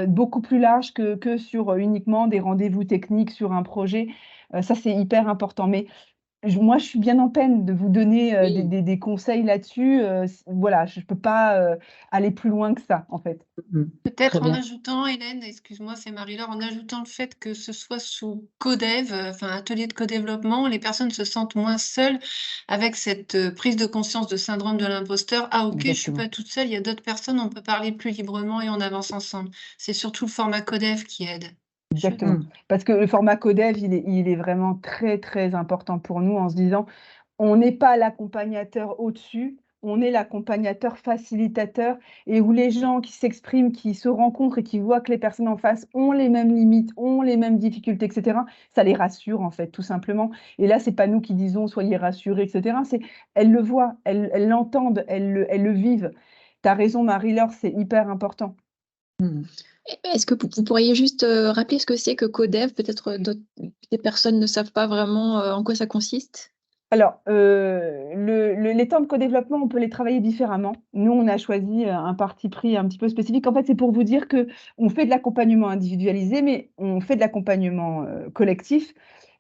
beaucoup plus large que sur uniquement des rendez-vous techniques sur un projet. Ça, c'est hyper important. Mais moi, je suis bien en peine de vous donner Oui. des conseils là-dessus. Voilà, je ne peux pas aller plus loin que ça, en fait. Peut-être Très en bien. ajoutant, Hélène, excuse-moi, c'est Marie-Laure, en ajoutant le fait que ce soit sous codev, enfin atelier de co-développement, les personnes se sentent moins seules avec cette prise de conscience de syndrome de l'imposteur. Ah ok, je suis Exactement. pas toute seule, il y a d'autres personnes, on peut parler plus librement et on avance ensemble. C'est surtout le format codev qui aide. Exactement. Parce que le format codev, il est vraiment très, très important pour nous en se disant, on n'est pas l'accompagnateur au-dessus, on est l'accompagnateur facilitateur et où les gens qui s'expriment, qui se rencontrent et qui voient que les personnes en face ont les mêmes limites, ont les mêmes difficultés, etc., ça les rassure en fait, tout simplement. Et là, c'est pas nous qui disons soyez rassurés, etc. Elles le voient, elles l'entendent, elles le vivent. Tu as raison, Marie-Laure, c'est hyper important. Est-ce que vous pourriez juste rappeler ce que c'est que codev? Peut-être des personnes ne savent pas vraiment en quoi ça consiste. Alors, les temps de co-développement, on peut les travailler différemment. Nous, on a choisi un parti pris un petit peu spécifique. En fait, c'est pour vous dire qu'on fait de l'accompagnement individualisé, mais on fait de l'accompagnement collectif.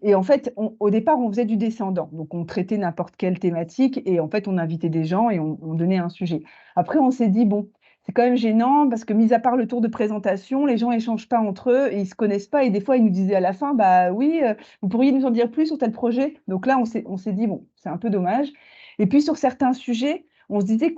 Et en fait, au départ, on faisait du descendant. Donc, on traitait n'importe quelle thématique et en fait, on invitait des gens et on donnait un sujet. Après, on s'est dit, bon, c'est quand même gênant parce que, mis à part le tour de présentation, les gens échangent pas entre eux et ils se connaissent pas. Et des fois, ils nous disaient à la fin, bah oui, vous pourriez nous en dire plus sur tel projet. Donc là, on s'est dit, bon, c'est un peu dommage. Et puis, sur certains sujets, on se disait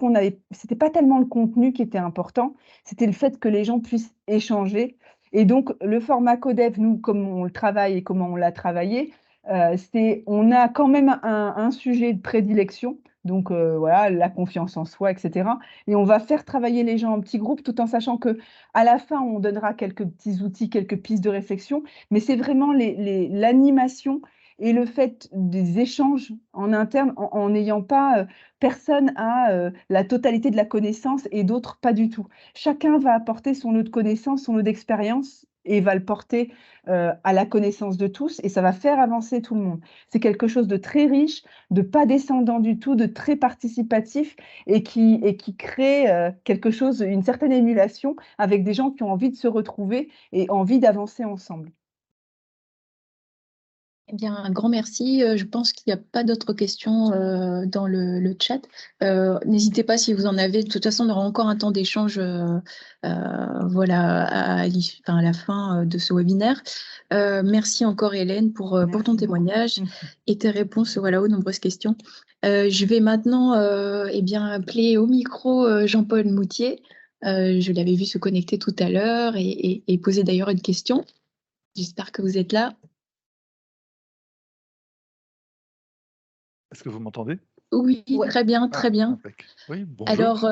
c'était pas tellement le contenu qui était important, c'était le fait que les gens puissent échanger. Et donc, le format Codev, nous, comme on le travaille et comment on l'a travaillé, on a quand même un sujet de prédilection, donc voilà, la confiance en soi, etc. Et on va faire travailler les gens en petits groupes tout en sachant que à la fin, on donnera quelques petits outils, quelques pistes de réflexion, mais c'est vraiment l'animation et le fait des échanges en interne, en n'ayant pas personne à la totalité de la connaissance et d'autres pas du tout. Chacun va apporter son lot de connaissances, son lot d'expérience et va le porter à la connaissance de tous et ça va faire avancer tout le monde. C'est quelque chose de très riche, de pas descendant du tout, de très participatif et qui crée quelque chose, une certaine émulation avec des gens qui ont envie de se retrouver et envie d'avancer ensemble. Eh bien, un grand merci. Je pense qu'il n'y a pas d'autres questions dans le chat. N'hésitez pas si vous en avez. De toute façon, on aura encore un temps d'échange voilà, à la fin de ce webinaire. Merci encore, Hélène, pour ton témoignage et tes réponses voilà, aux nombreuses questions. Je vais maintenant eh bien, appeler au micro Jean-Paul Moutier. Je l'avais vu se connecter tout à l'heure et poser d'ailleurs une question. J'espère que vous êtes là. Est-ce que vous m'entendez? Oui, très bien, très bien. Oui, bonjour. Alors,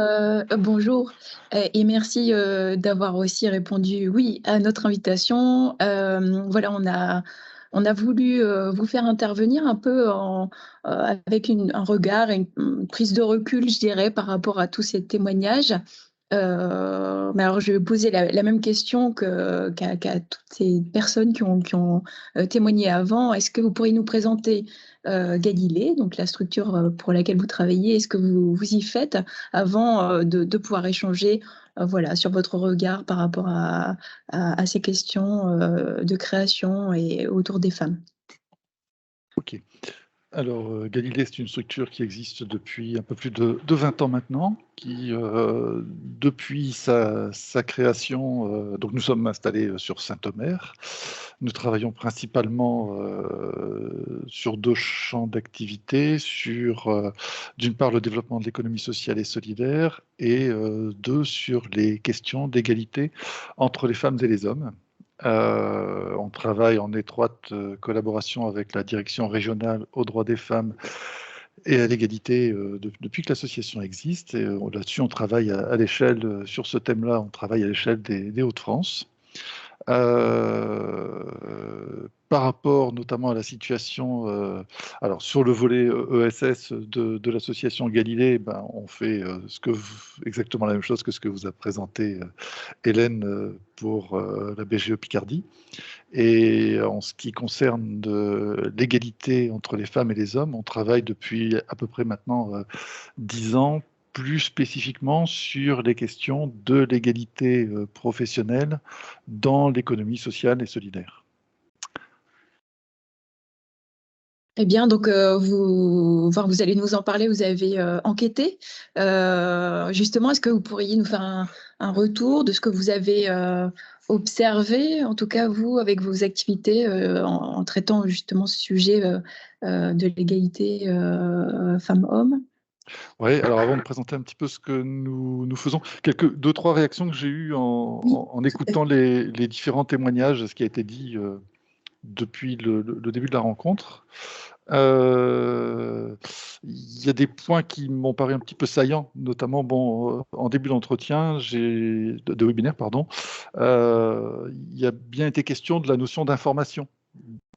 bonjour et merci d'avoir aussi répondu oui à notre invitation. Voilà, on a voulu vous faire intervenir un peu avec un regard et une prise de recul, je dirais, par rapport à tous ces témoignages. Mais alors, je vais poser la même question qu'à toutes ces personnes qui ont témoigné avant. Est-ce que vous pourriez nous présenter Galilée, donc la structure pour laquelle vous travaillez, est-ce que vous y faites avant de pouvoir échanger voilà, sur votre regard par rapport à ces questions de création et autour des femmes? Ok. Alors, Galilée, c'est une structure qui existe depuis un peu plus de 20 ans maintenant, qui, depuis sa création, donc nous sommes installés sur Saint-Omer. Nous travaillons principalement sur 2 champs d'activité, sur, d'une part, le développement de l'économie sociale et solidaire, et 2, sur les questions d'égalité entre les femmes et les hommes. On travaille en étroite collaboration avec la direction régionale aux droits des femmes et à l'égalité depuis que l'association existe. Et là-dessus, on travaille à l'échelle, sur ce thème-là, on travaille à l'échelle des Hauts-de-France. Par rapport notamment à la situation, alors sur le volet ESS de l'association Galilée, ben, on fait exactement la même chose que ce que vous a présenté Hélène pour la BGE Picardie. Et en ce qui concerne l'égalité entre les femmes et les hommes, on travaille depuis à peu près maintenant 10 ans, plus spécifiquement sur les questions de l'égalité professionnelle dans l'économie sociale et solidaire. Eh bien, donc vous allez nous en parler, vous avez enquêté. Justement, est-ce que vous pourriez nous faire un retour de ce que vous avez observé, en tout cas vous, avec vos activités en traitant justement ce sujet de l'égalité femmes-hommes? Oui, alors avant de présenter un petit peu ce que nous faisons, 2-3 réactions que j'ai eues en écoutant les différents témoignages, ce qui a été dit depuis le début de la rencontre. Il y a des points qui m'ont paru un petit peu saillants, notamment en début d'entretien, de webinaire, pardon, il y a bien été question de la notion d'information.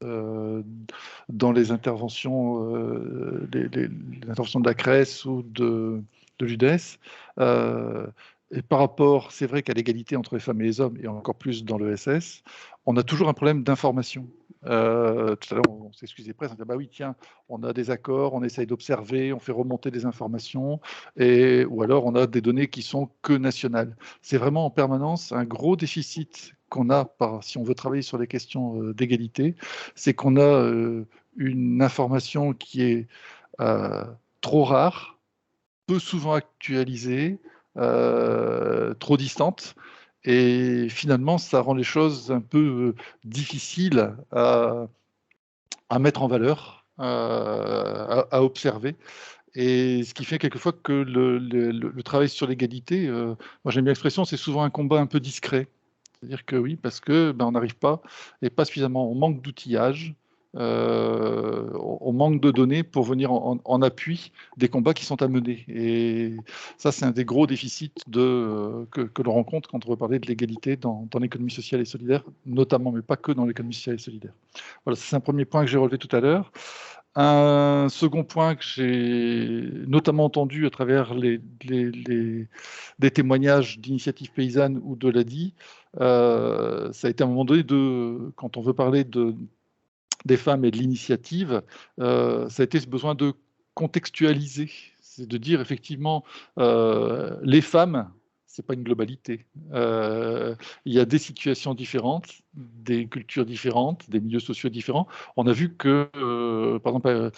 Dans les interventions, les interventions de la CRES ou de l'UDES. Et par rapport, c'est vrai qu'à l'égalité entre les femmes et les hommes, et encore plus dans l'ESS, on a toujours un problème d'information. Tout à l'heure, on s'excusait presque, on dit bah oui, tiens, on a des accords, on essaye d'observer, on fait remonter des informations, ou alors on a des données qui sont que nationales. C'est vraiment en permanence un gros déficit qu'on a, si on veut travailler sur les questions d'égalité, c'est qu'on a une information qui est trop rare, peu souvent actualisée, trop distante, et finalement, ça rend les choses un peu difficiles à mettre en valeur, à observer. Et ce qui fait quelquefois que le travail sur l'égalité, moi j'aime bien l'expression, c'est souvent un combat un peu discret. C'est-à-dire que oui, parce que on n'arrive pas, et pas suffisamment, on manque d'outillage, on manque de données pour venir en appui des combats qui sont à mener. Et ça, c'est un des gros déficits que l'on rencontre quand on veut parler de l'égalité dans l'économie sociale et solidaire, notamment, mais pas que dans l'économie sociale et solidaire. Voilà, c'est un premier point que j'ai relevé tout à l'heure. Un second point que j'ai notamment entendu à travers des témoignages d'initiatives paysannes ou de l'ADI, ça a été à un moment donné, quand on veut parler des femmes et de l'initiative, ça a été ce besoin de contextualiser, c'est de dire effectivement, les femmes, c'est pas une globalité. Il y a des situations différentes, des cultures différentes, des milieux sociaux différents. On a vu que, par exemple,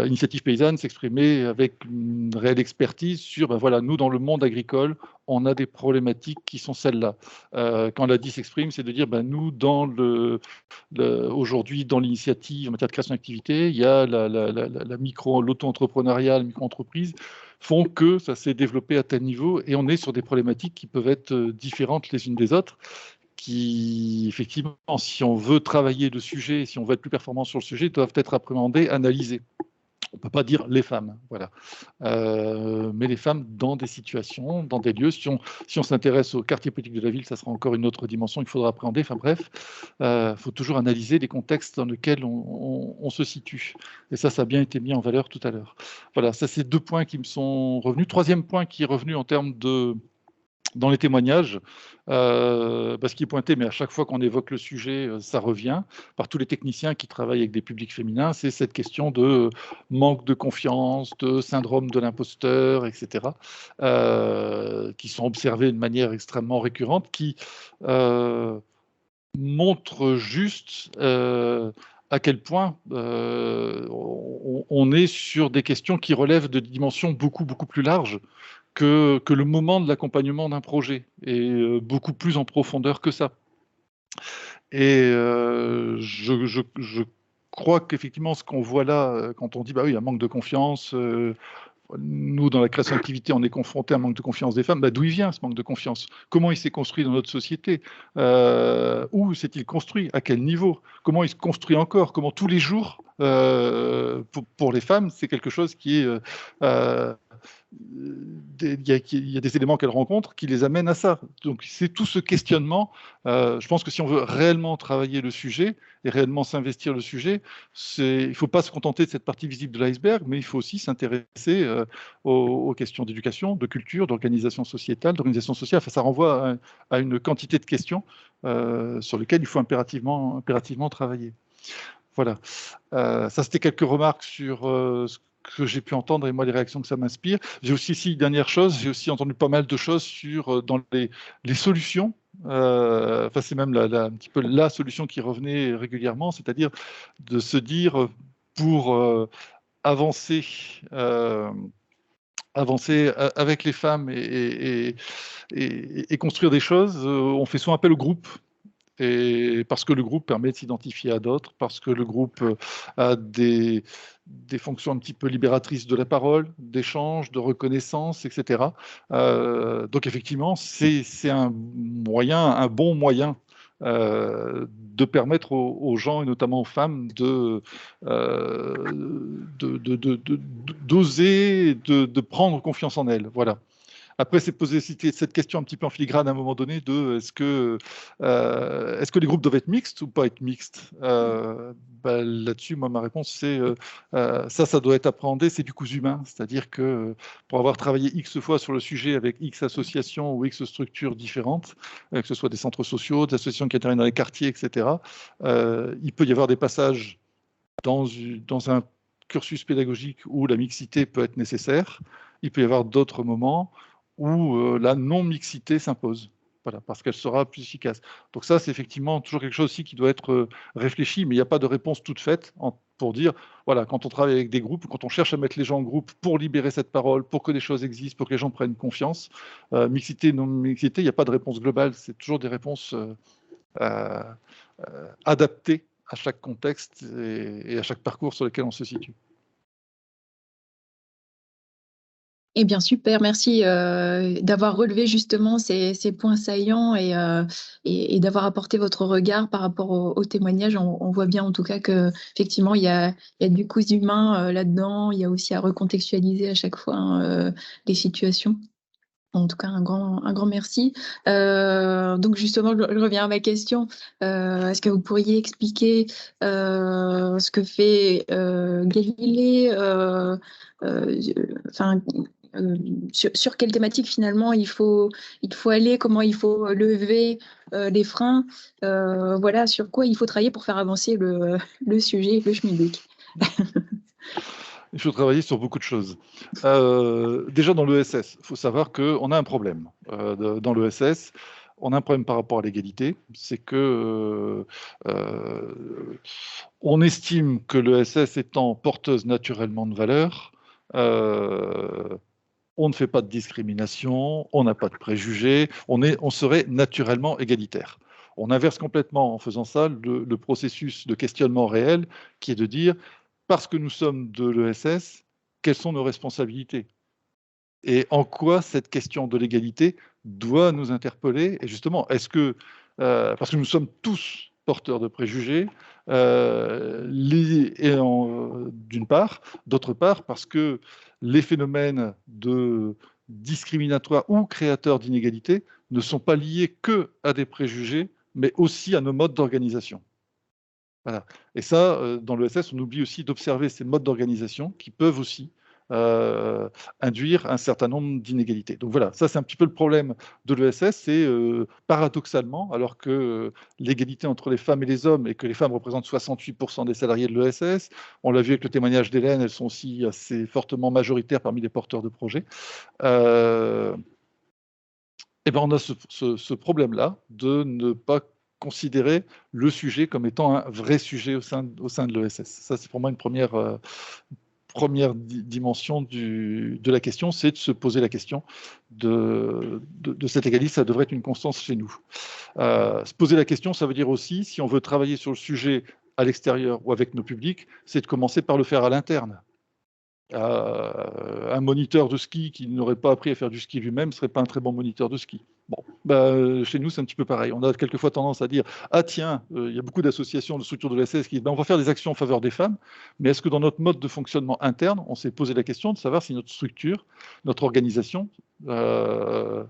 Initiative Paysanne s'exprimait avec une réelle expertise sur, ben voilà, nous, dans le monde agricole, on a des problématiques qui sont celles-là. Quand l'ADI s'exprime, c'est de dire, ben, nous, aujourd'hui, dans l'initiative en matière de création d'activité, il y a l'auto-entrepreneuriat, la micro-entreprise, font que ça s'est développé à tel niveau, et on est sur des problématiques qui peuvent être différentes les unes des autres, qui, effectivement, si on veut travailler le sujet, si on veut être plus performant sur le sujet, doivent être appréhendées, analysées. On ne peut pas dire les femmes, voilà. Mais les femmes dans des situations, dans des lieux. Si on s'intéresse au quartier politique de la ville, ça sera encore une autre dimension qu'il faudra appréhender. Enfin bref, faut toujours analyser les contextes dans lesquels on se situe. Et ça a bien été mis en valeur tout à l'heure. Voilà, ça c'est 2 points qui me sont revenus. Troisième point qui est revenu en termes dans les témoignages, parce qu'il est pointé, mais à chaque fois qu'on évoque le sujet, ça revient, par tous les techniciens qui travaillent avec des publics féminins, c'est cette question de manque de confiance, de syndrome de l'imposteur, etc., qui sont observés de manière extrêmement récurrente, qui montrent juste à quel point on est sur des questions qui relèvent de dimensions beaucoup, beaucoup plus larges que le moment de l'accompagnement d'un projet, et beaucoup plus en profondeur que ça. Et je crois qu'effectivement, ce qu'on voit là, quand on dit bah oui, il y a un manque de confiance, nous, dans la création d'activité, on est confronté à un manque de confiance des femmes. Bah, d'où il vient ce manque de confiance? Comment il s'est construit dans notre société? Où s'est-il construit? À quel niveau? Comment il se construit encore? Comment tous les jours, pour les femmes, c'est quelque chose qui est... il y a des éléments qu'elles rencontrent qui les amènent à ça. Donc c'est tout ce questionnement. Je pense que si on veut réellement travailler le sujet et réellement s'investir le sujet, il ne faut pas se contenter de cette partie visible de l'iceberg, mais il faut aussi s'intéresser aux questions d'éducation, de culture, d'organisation sociétale, d'organisation sociale. Enfin, ça renvoie à une quantité de questions sur lesquelles il faut impérativement travailler. Voilà. Ça, c'était quelques remarques sur ce que j'ai pu entendre et moi les réactions que ça m'inspire. J'ai aussi ici, dernière chose, j'ai aussi entendu pas mal de choses dans les solutions. Enfin, c'est même un petit peu la solution qui revenait régulièrement, c'est-à-dire de se dire pour avancer avec les femmes et construire des choses, on fait souvent appel au groupe. Et parce que le groupe permet de s'identifier à d'autres, parce que le groupe a des fonctions un petit peu libératrices de la parole, d'échange, de reconnaissance, etc. Donc effectivement, c'est un bon moyen de permettre aux gens, et notamment aux femmes, d'oser, de prendre confiance en elles. Voilà. Après, c'est poser cette question un petit peu en filigrane à un moment donné de est-ce que les groupes doivent être mixtes ou pas être mixtes? Là-dessus, moi, ma réponse, c'est ça doit être appréhendé, c'est du cousu humain. C'est-à-dire que pour avoir travaillé X fois sur le sujet avec X associations ou X structures différentes, que ce soit des centres sociaux, des associations qui interviennent dans les quartiers, etc., il peut y avoir des passages dans un cursus pédagogique où la mixité peut être nécessaire. Il peut y avoir d'autres moments où la non-mixité s'impose. Voilà, parce qu'elle sera plus efficace. Donc ça, c'est effectivement toujours quelque chose aussi qui doit être réfléchi, mais il n'y a pas de réponse toute faite pour dire, voilà, quand on travaille avec des groupes, quand on cherche à mettre les gens en groupe pour libérer cette parole, pour que des choses existent, pour que les gens prennent confiance, mixité, non-mixité, il n'y a pas de réponse globale, c'est toujours des réponses adaptées à chaque contexte et à chaque parcours sur lequel on se situe. Eh bien, super, merci d'avoir relevé justement ces points saillants et d'avoir apporté votre regard par rapport au témoignage. On voit bien en tout cas qu'effectivement, il y a du cousu humain là-dedans, il y a aussi à recontextualiser à chaque fois les situations. En tout cas, un grand merci. Donc justement, je reviens à ma question. Est-ce que vous pourriez expliquer ce que fait Galilée, sur quelle thématique finalement il faut aller, comment il faut lever les freins, voilà, sur quoi il faut travailler pour faire avancer le sujet, le schmilblick. Il faut travailler sur beaucoup de choses. Déjà dans l'ESS, il faut savoir qu'on a un problème. Dans l'ESS, on a un problème par rapport à l'égalité, c'est que on estime que l'ESS étant porteuse naturellement de valeurs, on ne fait pas de discrimination, on n'a pas de préjugés, on serait naturellement égalitaire. On inverse complètement en faisant ça le processus de questionnement réel qui est de dire, parce que nous sommes de l'ESS, quelles sont nos responsabilités? Et en quoi cette question de l'égalité doit nous interpeller? Et justement, est-ce que, parce que nous sommes tous porteurs de préjugés, d'une part, d'autre part, parce que les phénomènes discriminatoires ou créateurs d'inégalités ne sont pas liés que à des préjugés, mais aussi à nos modes d'organisation. Voilà. Et ça, dans l'ESS, on oublie aussi d'observer ces modes d'organisation qui peuvent aussi induire un certain nombre d'inégalités. Donc voilà, ça c'est un petit peu le problème de l'ESS, c'est paradoxalement, alors que l'égalité entre les femmes et les hommes et que les femmes représentent 68% des salariés de l'ESS, on l'a vu avec le témoignage d'Hélène, elles sont aussi assez fortement majoritaires parmi les porteurs de projets. Et ben on a ce problème-là de ne pas considérer le sujet comme étant un vrai sujet au sein de l'ESS. Ça, c'est pour moi une première dimension de la question, c'est de se poser la question de cet égalisme, ça devrait être une constance chez nous. Se poser la question, ça veut dire aussi, si on veut travailler sur le sujet à l'extérieur ou avec nos publics, c'est de commencer par le faire à l'interne. Un moniteur de ski qui n'aurait pas appris à faire du ski lui-même ne serait pas un très bon moniteur de ski. Bon, chez nous, c'est un petit peu pareil. On a quelquefois tendance à dire « Ah tiens, il y a beaucoup d'associations, de structures de l'ESS qui disent on va faire des actions en faveur des femmes, mais est-ce que dans notre mode de fonctionnement interne, on s'est posé la question de savoir si notre structure, notre organisation, les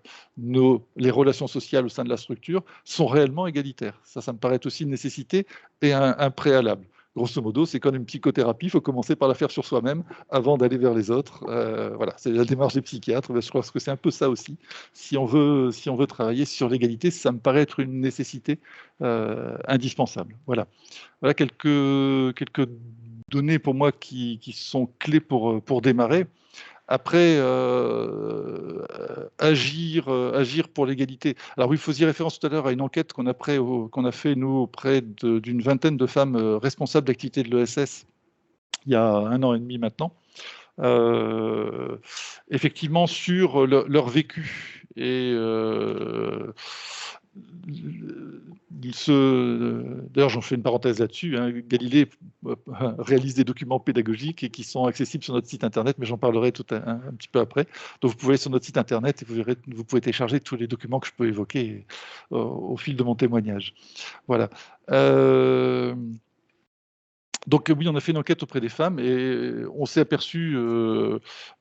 relations sociales au sein de la structure sont réellement égalitaires ?» Ça me paraît aussi une nécessité et un préalable. Grosso modo, c'est comme une psychothérapie, il faut commencer par la faire sur soi-même avant d'aller vers les autres. Voilà, c'est la démarche des psychiatres. Je crois que c'est un peu ça aussi. Si on veut travailler sur l'égalité, ça me paraît être une nécessité indispensable. Voilà quelques données pour moi qui sont clés pour démarrer. Après, agir pour l'égalité. Alors oui, il faut y référence tout à l'heure à une enquête qu'on a fait, nous, auprès d'une vingtaine de femmes responsables d'activité de l'ESS il y a 1 an et demi maintenant. Effectivement, sur leur vécu. Et d'ailleurs, j'en fais une parenthèse là-dessus. Galilée réalise des documents pédagogiques et qui sont accessibles sur notre site internet, mais j'en parlerai un petit peu après. Donc, vous pouvez aller sur notre site internet et vous pouvez télécharger tous les documents que je peux évoquer au fil de mon témoignage. Voilà. Donc oui, on a fait une enquête auprès des femmes et on s'est aperçu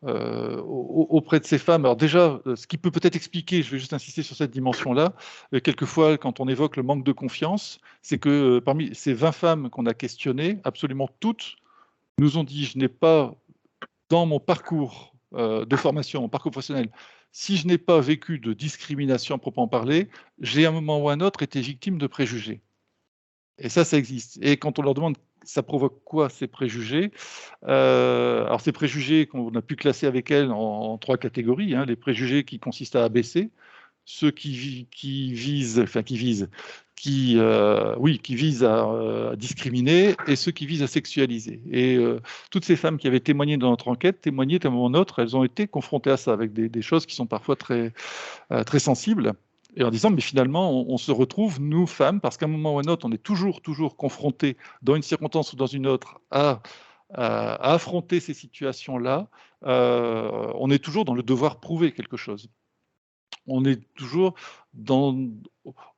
auprès de ces femmes. Alors déjà, ce qui peut peut-être expliquer, je vais juste insister sur cette dimension-là, quelquefois quand on évoque le manque de confiance, c'est que parmi ces 20 femmes qu'on a questionnées, absolument toutes nous ont dit « je n'ai pas, dans mon parcours de formation, mon parcours professionnel, si je n'ai pas vécu de discrimination à proprement parler, j'ai à un moment ou à un autre été victime de préjugés ». Et ça existe. Et quand on leur demande ça provoque quoi ces préjugés? Alors ces préjugés qu'on a pu classer avec elles en 3 catégories, les préjugés qui consistent à abaisser, ceux qui visent à discriminer et ceux qui visent à sexualiser. Et toutes ces femmes qui avaient témoigné dans notre enquête témoignaient à un moment ou à un autre, elles ont été confrontées à ça, avec des choses qui sont parfois très, très sensibles. Et en disant, mais finalement, on se retrouve, nous, femmes, parce qu'à un moment ou à un autre, on est toujours confrontés, dans une circonstance ou dans une autre, à affronter ces situations-là. On est toujours dans le devoir prouver quelque chose. On est toujours dans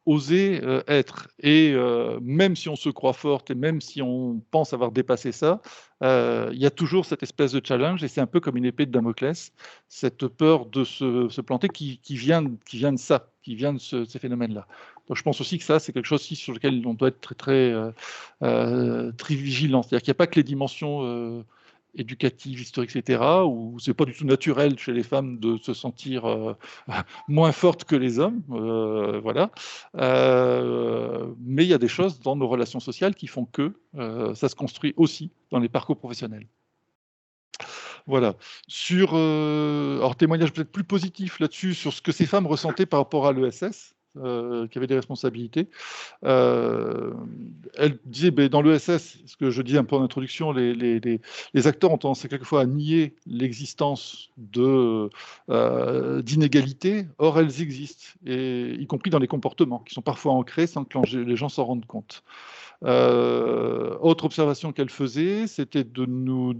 oser être. Et même si on se croit forte et même si on pense avoir dépassé ça, il y a toujours cette espèce de challenge, et c'est un peu comme une épée de Damoclès, cette peur de se planter qui vient de ça, qui vient de ces phénomènes-là. Donc je pense aussi que ça, c'est quelque chose aussi sur lequel on doit être très vigilant. C'est-à-dire qu'il n'y a pas que les dimensions éducative, historique, etc., où c'est pas du tout naturel chez les femmes de se sentir moins fortes que les hommes, voilà. Mais il y a des choses dans nos relations sociales qui font que ça se construit aussi dans les parcours professionnels. Voilà. Alors, témoignage peut-être plus positif là-dessus, sur ce que ces femmes ressentaient par rapport à l'ESS, qui avait des responsabilités. Elle disait, dans l'ESS, ce que je disais un peu en introduction, les acteurs ont tendance quelquefois à nier l'existence d'inégalités. Or, elles existent, et, y compris dans les comportements, qui sont parfois ancrés sans que les gens s'en rendent compte. Autre observation qu'elle faisait, c'était de nous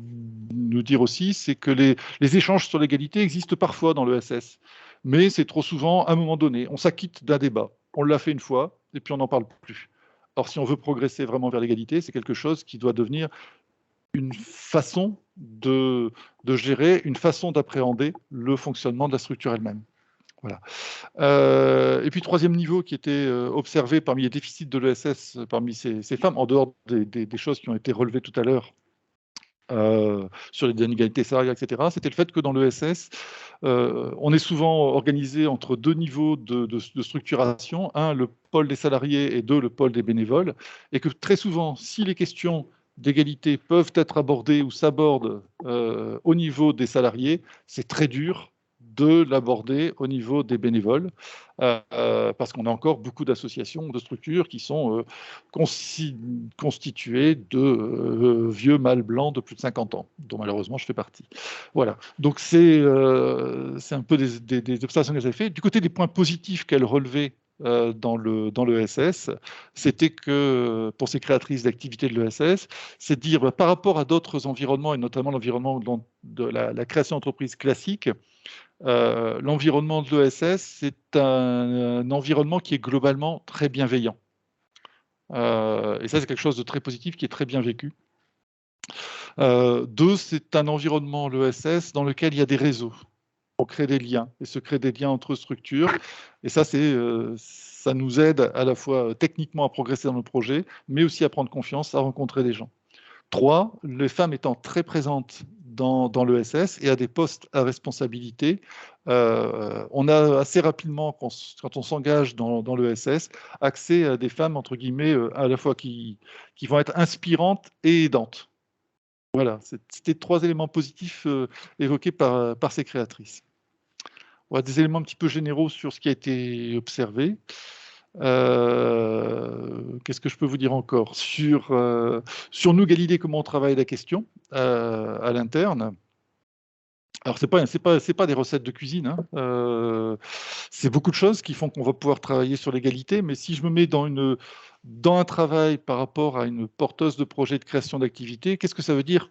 dire aussi, c'est que les échanges sur l'égalité existent parfois dans l'ESS, mais c'est trop souvent à un moment donné. On s'acquitte d'un débat, on l'a fait une fois, et puis on n'en parle plus. Or, si on veut progresser vraiment vers l'égalité, c'est quelque chose qui doit devenir une façon de gérer, une façon d'appréhender le fonctionnement de la structure elle-même. Voilà. Et puis, troisième niveau qui était observé parmi les déficits de l'ESS, parmi ces femmes, en dehors des choses qui ont été relevées tout à l'heure, sur les inégalités salariales, etc., c'était le fait que dans l'ESS, on est souvent organisé entre deux niveaux de structuration, un, le pôle des salariés, et deux, le pôle des bénévoles, et que très souvent, si les questions d'égalité peuvent être abordées ou s'abordent au niveau des salariés, c'est très dur de l'aborder au niveau des bénévoles, parce qu'on a encore beaucoup d'associations, de structures qui sont constituées de vieux mâles blancs de plus de 50 ans, dont malheureusement je fais partie. Voilà, donc c'est un peu des observations qu'elle avait fait. Du côté des points positifs qu'elle relevait dans l'ESS, c'était que, pour ces créatrices d'activités de l'ESS, c'est de dire, par rapport à d'autres environnements, et notamment l'environnement de la création d'entreprise classique, l'environnement de l'ESS, c'est un environnement qui est globalement très bienveillant. Et ça, c'est quelque chose de très positif, qui est très bien vécu. Deux, c'est un environnement, l'ESS, dans lequel il y a des réseaux. On crée des liens, et se crée des liens entre structures. Et ça, ça nous aide à la fois techniquement à progresser dans nos projets, mais aussi à prendre confiance, à rencontrer des gens. Trois, les femmes étant très présentes dans l'ESS et à des postes à responsabilité, on a assez rapidement, quand on s'engage dans l'ESS, accès à des femmes, entre guillemets, à la fois qui vont être inspirantes et aidantes. Voilà, c'était trois éléments positifs évoqués par ces créatrices. On a des éléments un petit peu généraux sur ce qui a été observé. Qu'est-ce que je peux vous dire encore sur nous, Galilée, comment on travaille la question à l'interne. Alors, c'est pas des recettes de cuisine, hein. C'est beaucoup de choses qui font qu'on va pouvoir travailler sur l'égalité, mais si je me mets dans un travail par rapport à une porteuse de projet de création d'activité, qu'est-ce que ça veut dire,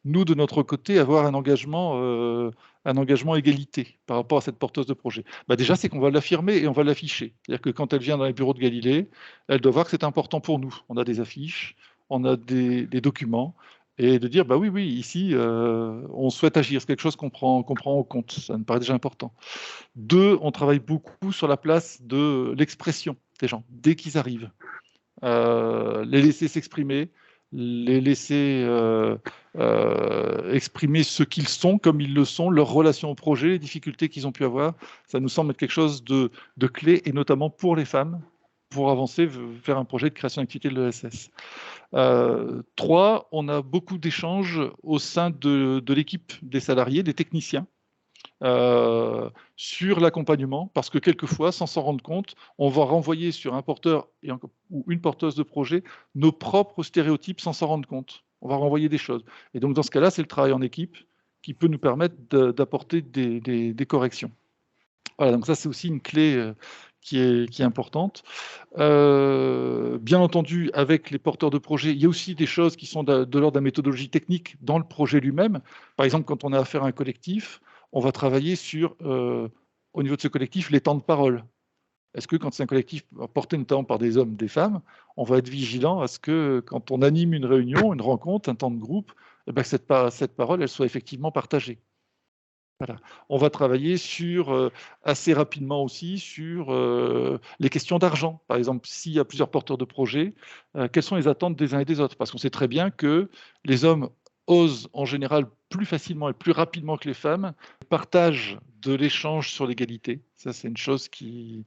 nous, de notre côté, avoir un engagement égalité par rapport à cette porteuse de projet? Déjà, c'est qu'on va l'affirmer et on va l'afficher. C'est-à-dire que quand elle vient dans les bureaux de Galilée, elle doit voir que c'est important pour nous. On a des affiches, on a des documents, et de dire, oui, ici, on souhaite agir. C'est quelque chose qu'on prend en compte. Ça me paraît déjà important. Deux, on travaille beaucoup sur la place de l'expression des gens, dès qu'ils arrivent. Les laisser s'exprimer, les laisser exprimer ce qu'ils sont, comme ils le sont, leur relation au projet, les difficultés qu'ils ont pu avoir. Ça nous semble être quelque chose de clé, et notamment pour les femmes, pour avancer vers un projet de création d'activité de l'ESS. Trois, on a beaucoup d'échanges au sein de l'équipe des salariés, des techniciens, sur l'accompagnement, parce que quelquefois, sans s'en rendre compte, on va renvoyer sur un porteur ou une porteuse de projet nos propres stéréotypes sans s'en rendre compte. On va renvoyer des choses. Et donc, dans ce cas-là, c'est le travail en équipe qui peut nous permettre d'apporter des corrections. Voilà, donc ça, c'est aussi une clé qui est importante. Bien entendu, avec les porteurs de projet, il y a aussi des choses qui sont de l'ordre de la méthodologie technique dans le projet lui-même. Par exemple, quand on a affaire à un collectif, on va travailler sur, au niveau de ce collectif, les temps de parole. Est-ce que quand c'est un collectif porté notamment par des hommes, des femmes, on va être vigilant à ce que quand on anime une réunion, une rencontre, un temps de groupe, eh bien, que cette parole, elle soit effectivement partagée. Voilà. On va travailler sur, assez rapidement aussi sur les questions d'argent. Par exemple, s'il y a plusieurs porteurs de projets, quelles sont les attentes des uns et des autres? Parce qu'on sait très bien que les hommes osent en général plus facilement et plus rapidement que les femmes partage de l'échange sur l'égalité. Ça, c'est une chose qui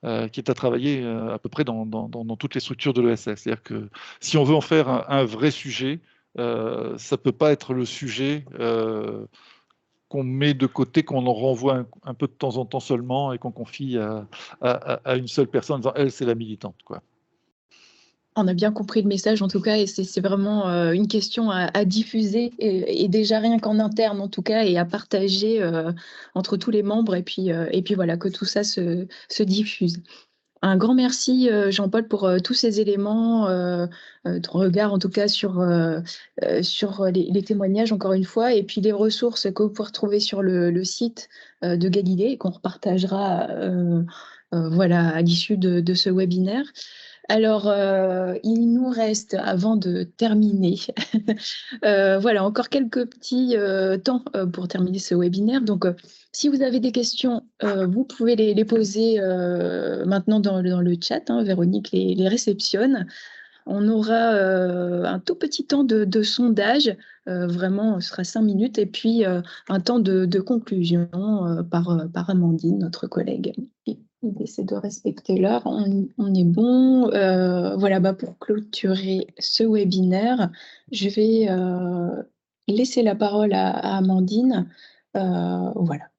est à travailler à peu près dans toutes les structures de l'ESS. C'est-à-dire que si on veut en faire un vrai sujet, ça ne peut pas être le sujet qu'on met de côté, qu'on en renvoie un peu de temps en temps seulement et qu'on confie à une seule personne en disant « elle, c'est la militante ». On a bien compris le message en tout cas, et c'est vraiment une question à diffuser, et déjà rien qu'en interne en tout cas, et à partager entre tous les membres, et puis voilà, que tout ça se diffuse. Un grand merci Jean-Paul pour tous ces éléments, ton regard en tout cas sur les témoignages encore une fois, et puis les ressources que vous pouvez retrouver sur le site de Galilée et qu'on repartagera voilà, à l'issue de ce webinaire. Alors, il nous reste, avant de terminer, voilà, encore quelques petits temps pour terminer ce webinaire. Donc, si vous avez des questions, vous pouvez les poser maintenant dans le chat. Hein, Véronique les réceptionne. On aura un tout petit temps de sondage, vraiment, ce sera 5 minutes, et puis un temps de conclusion par Amandine, notre collègue. Il essaie de respecter l'heure, on est bon. Voilà, pour clôturer ce webinaire, je vais laisser la parole à Amandine. Voilà.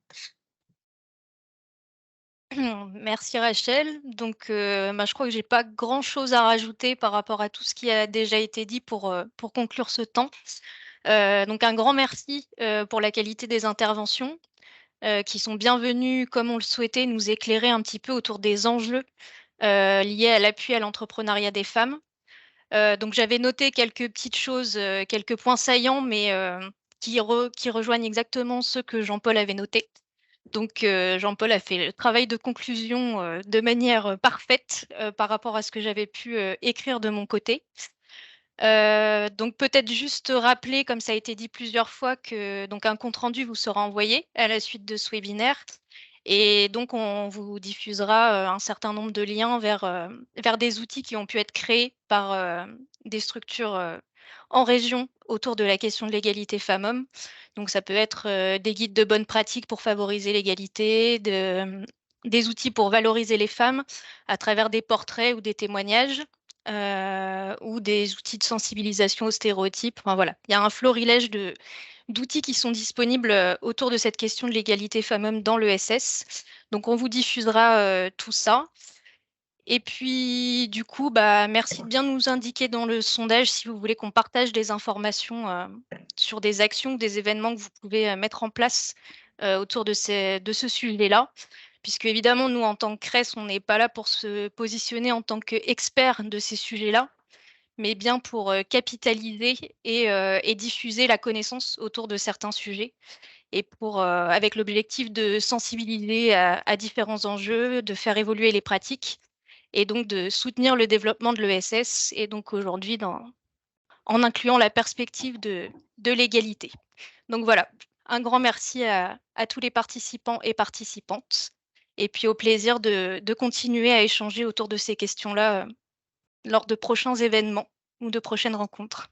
Merci Rachel. Donc, je crois que j'ai pas grand-chose à rajouter par rapport à tout ce qui a déjà été dit pour conclure ce temps. Donc, un grand merci pour la qualité des interventions qui sont bienvenues, comme on le souhaitait, nous éclairer un petit peu autour des enjeux liés à l'appui à l'entrepreneuriat des femmes. Donc, j'avais noté quelques petites choses, quelques points saillants, mais qui rejoignent exactement ceux que Jean-Paul avait notés. Donc, Jean-Paul a fait le travail de conclusion de manière parfaite par rapport à ce que j'avais pu écrire de mon côté. Donc, peut-être juste rappeler, comme ça a été dit plusieurs fois, que donc, un compte-rendu vous sera envoyé à la suite de ce webinaire. Et donc, on vous diffusera un certain nombre de liens vers des outils qui ont pu être créés par des structures en région autour de la question de l'égalité femmes-hommes. Donc, ça peut être des guides de bonnes pratiques pour favoriser l'égalité, des outils pour valoriser les femmes à travers des portraits ou des témoignages, ou des outils de sensibilisation aux stéréotypes. Enfin, voilà, il y a un florilège d'outils qui sont disponibles autour de cette question de l'égalité femmes-hommes dans l'ESS. Donc, on vous diffusera tout ça. Et puis, du coup, merci de bien nous indiquer dans le sondage si vous voulez qu'on partage des informations sur des actions ou des événements que vous pouvez mettre en place autour de ce sujet-là. Puisque, évidemment, nous, en tant que CRES, on n'est pas là pour se positionner en tant qu'experts de ces sujets-là, mais bien pour capitaliser et diffuser la connaissance autour de certains sujets, et avec l'objectif de sensibiliser à différents enjeux, de faire évoluer les pratiques, et donc de soutenir le développement de l'ESS, et donc aujourd'hui en incluant la perspective de l'égalité. Donc voilà, un grand merci à tous les participants et participantes, et puis au plaisir de continuer à échanger autour de ces questions-là lors de prochains événements ou de prochaines rencontres.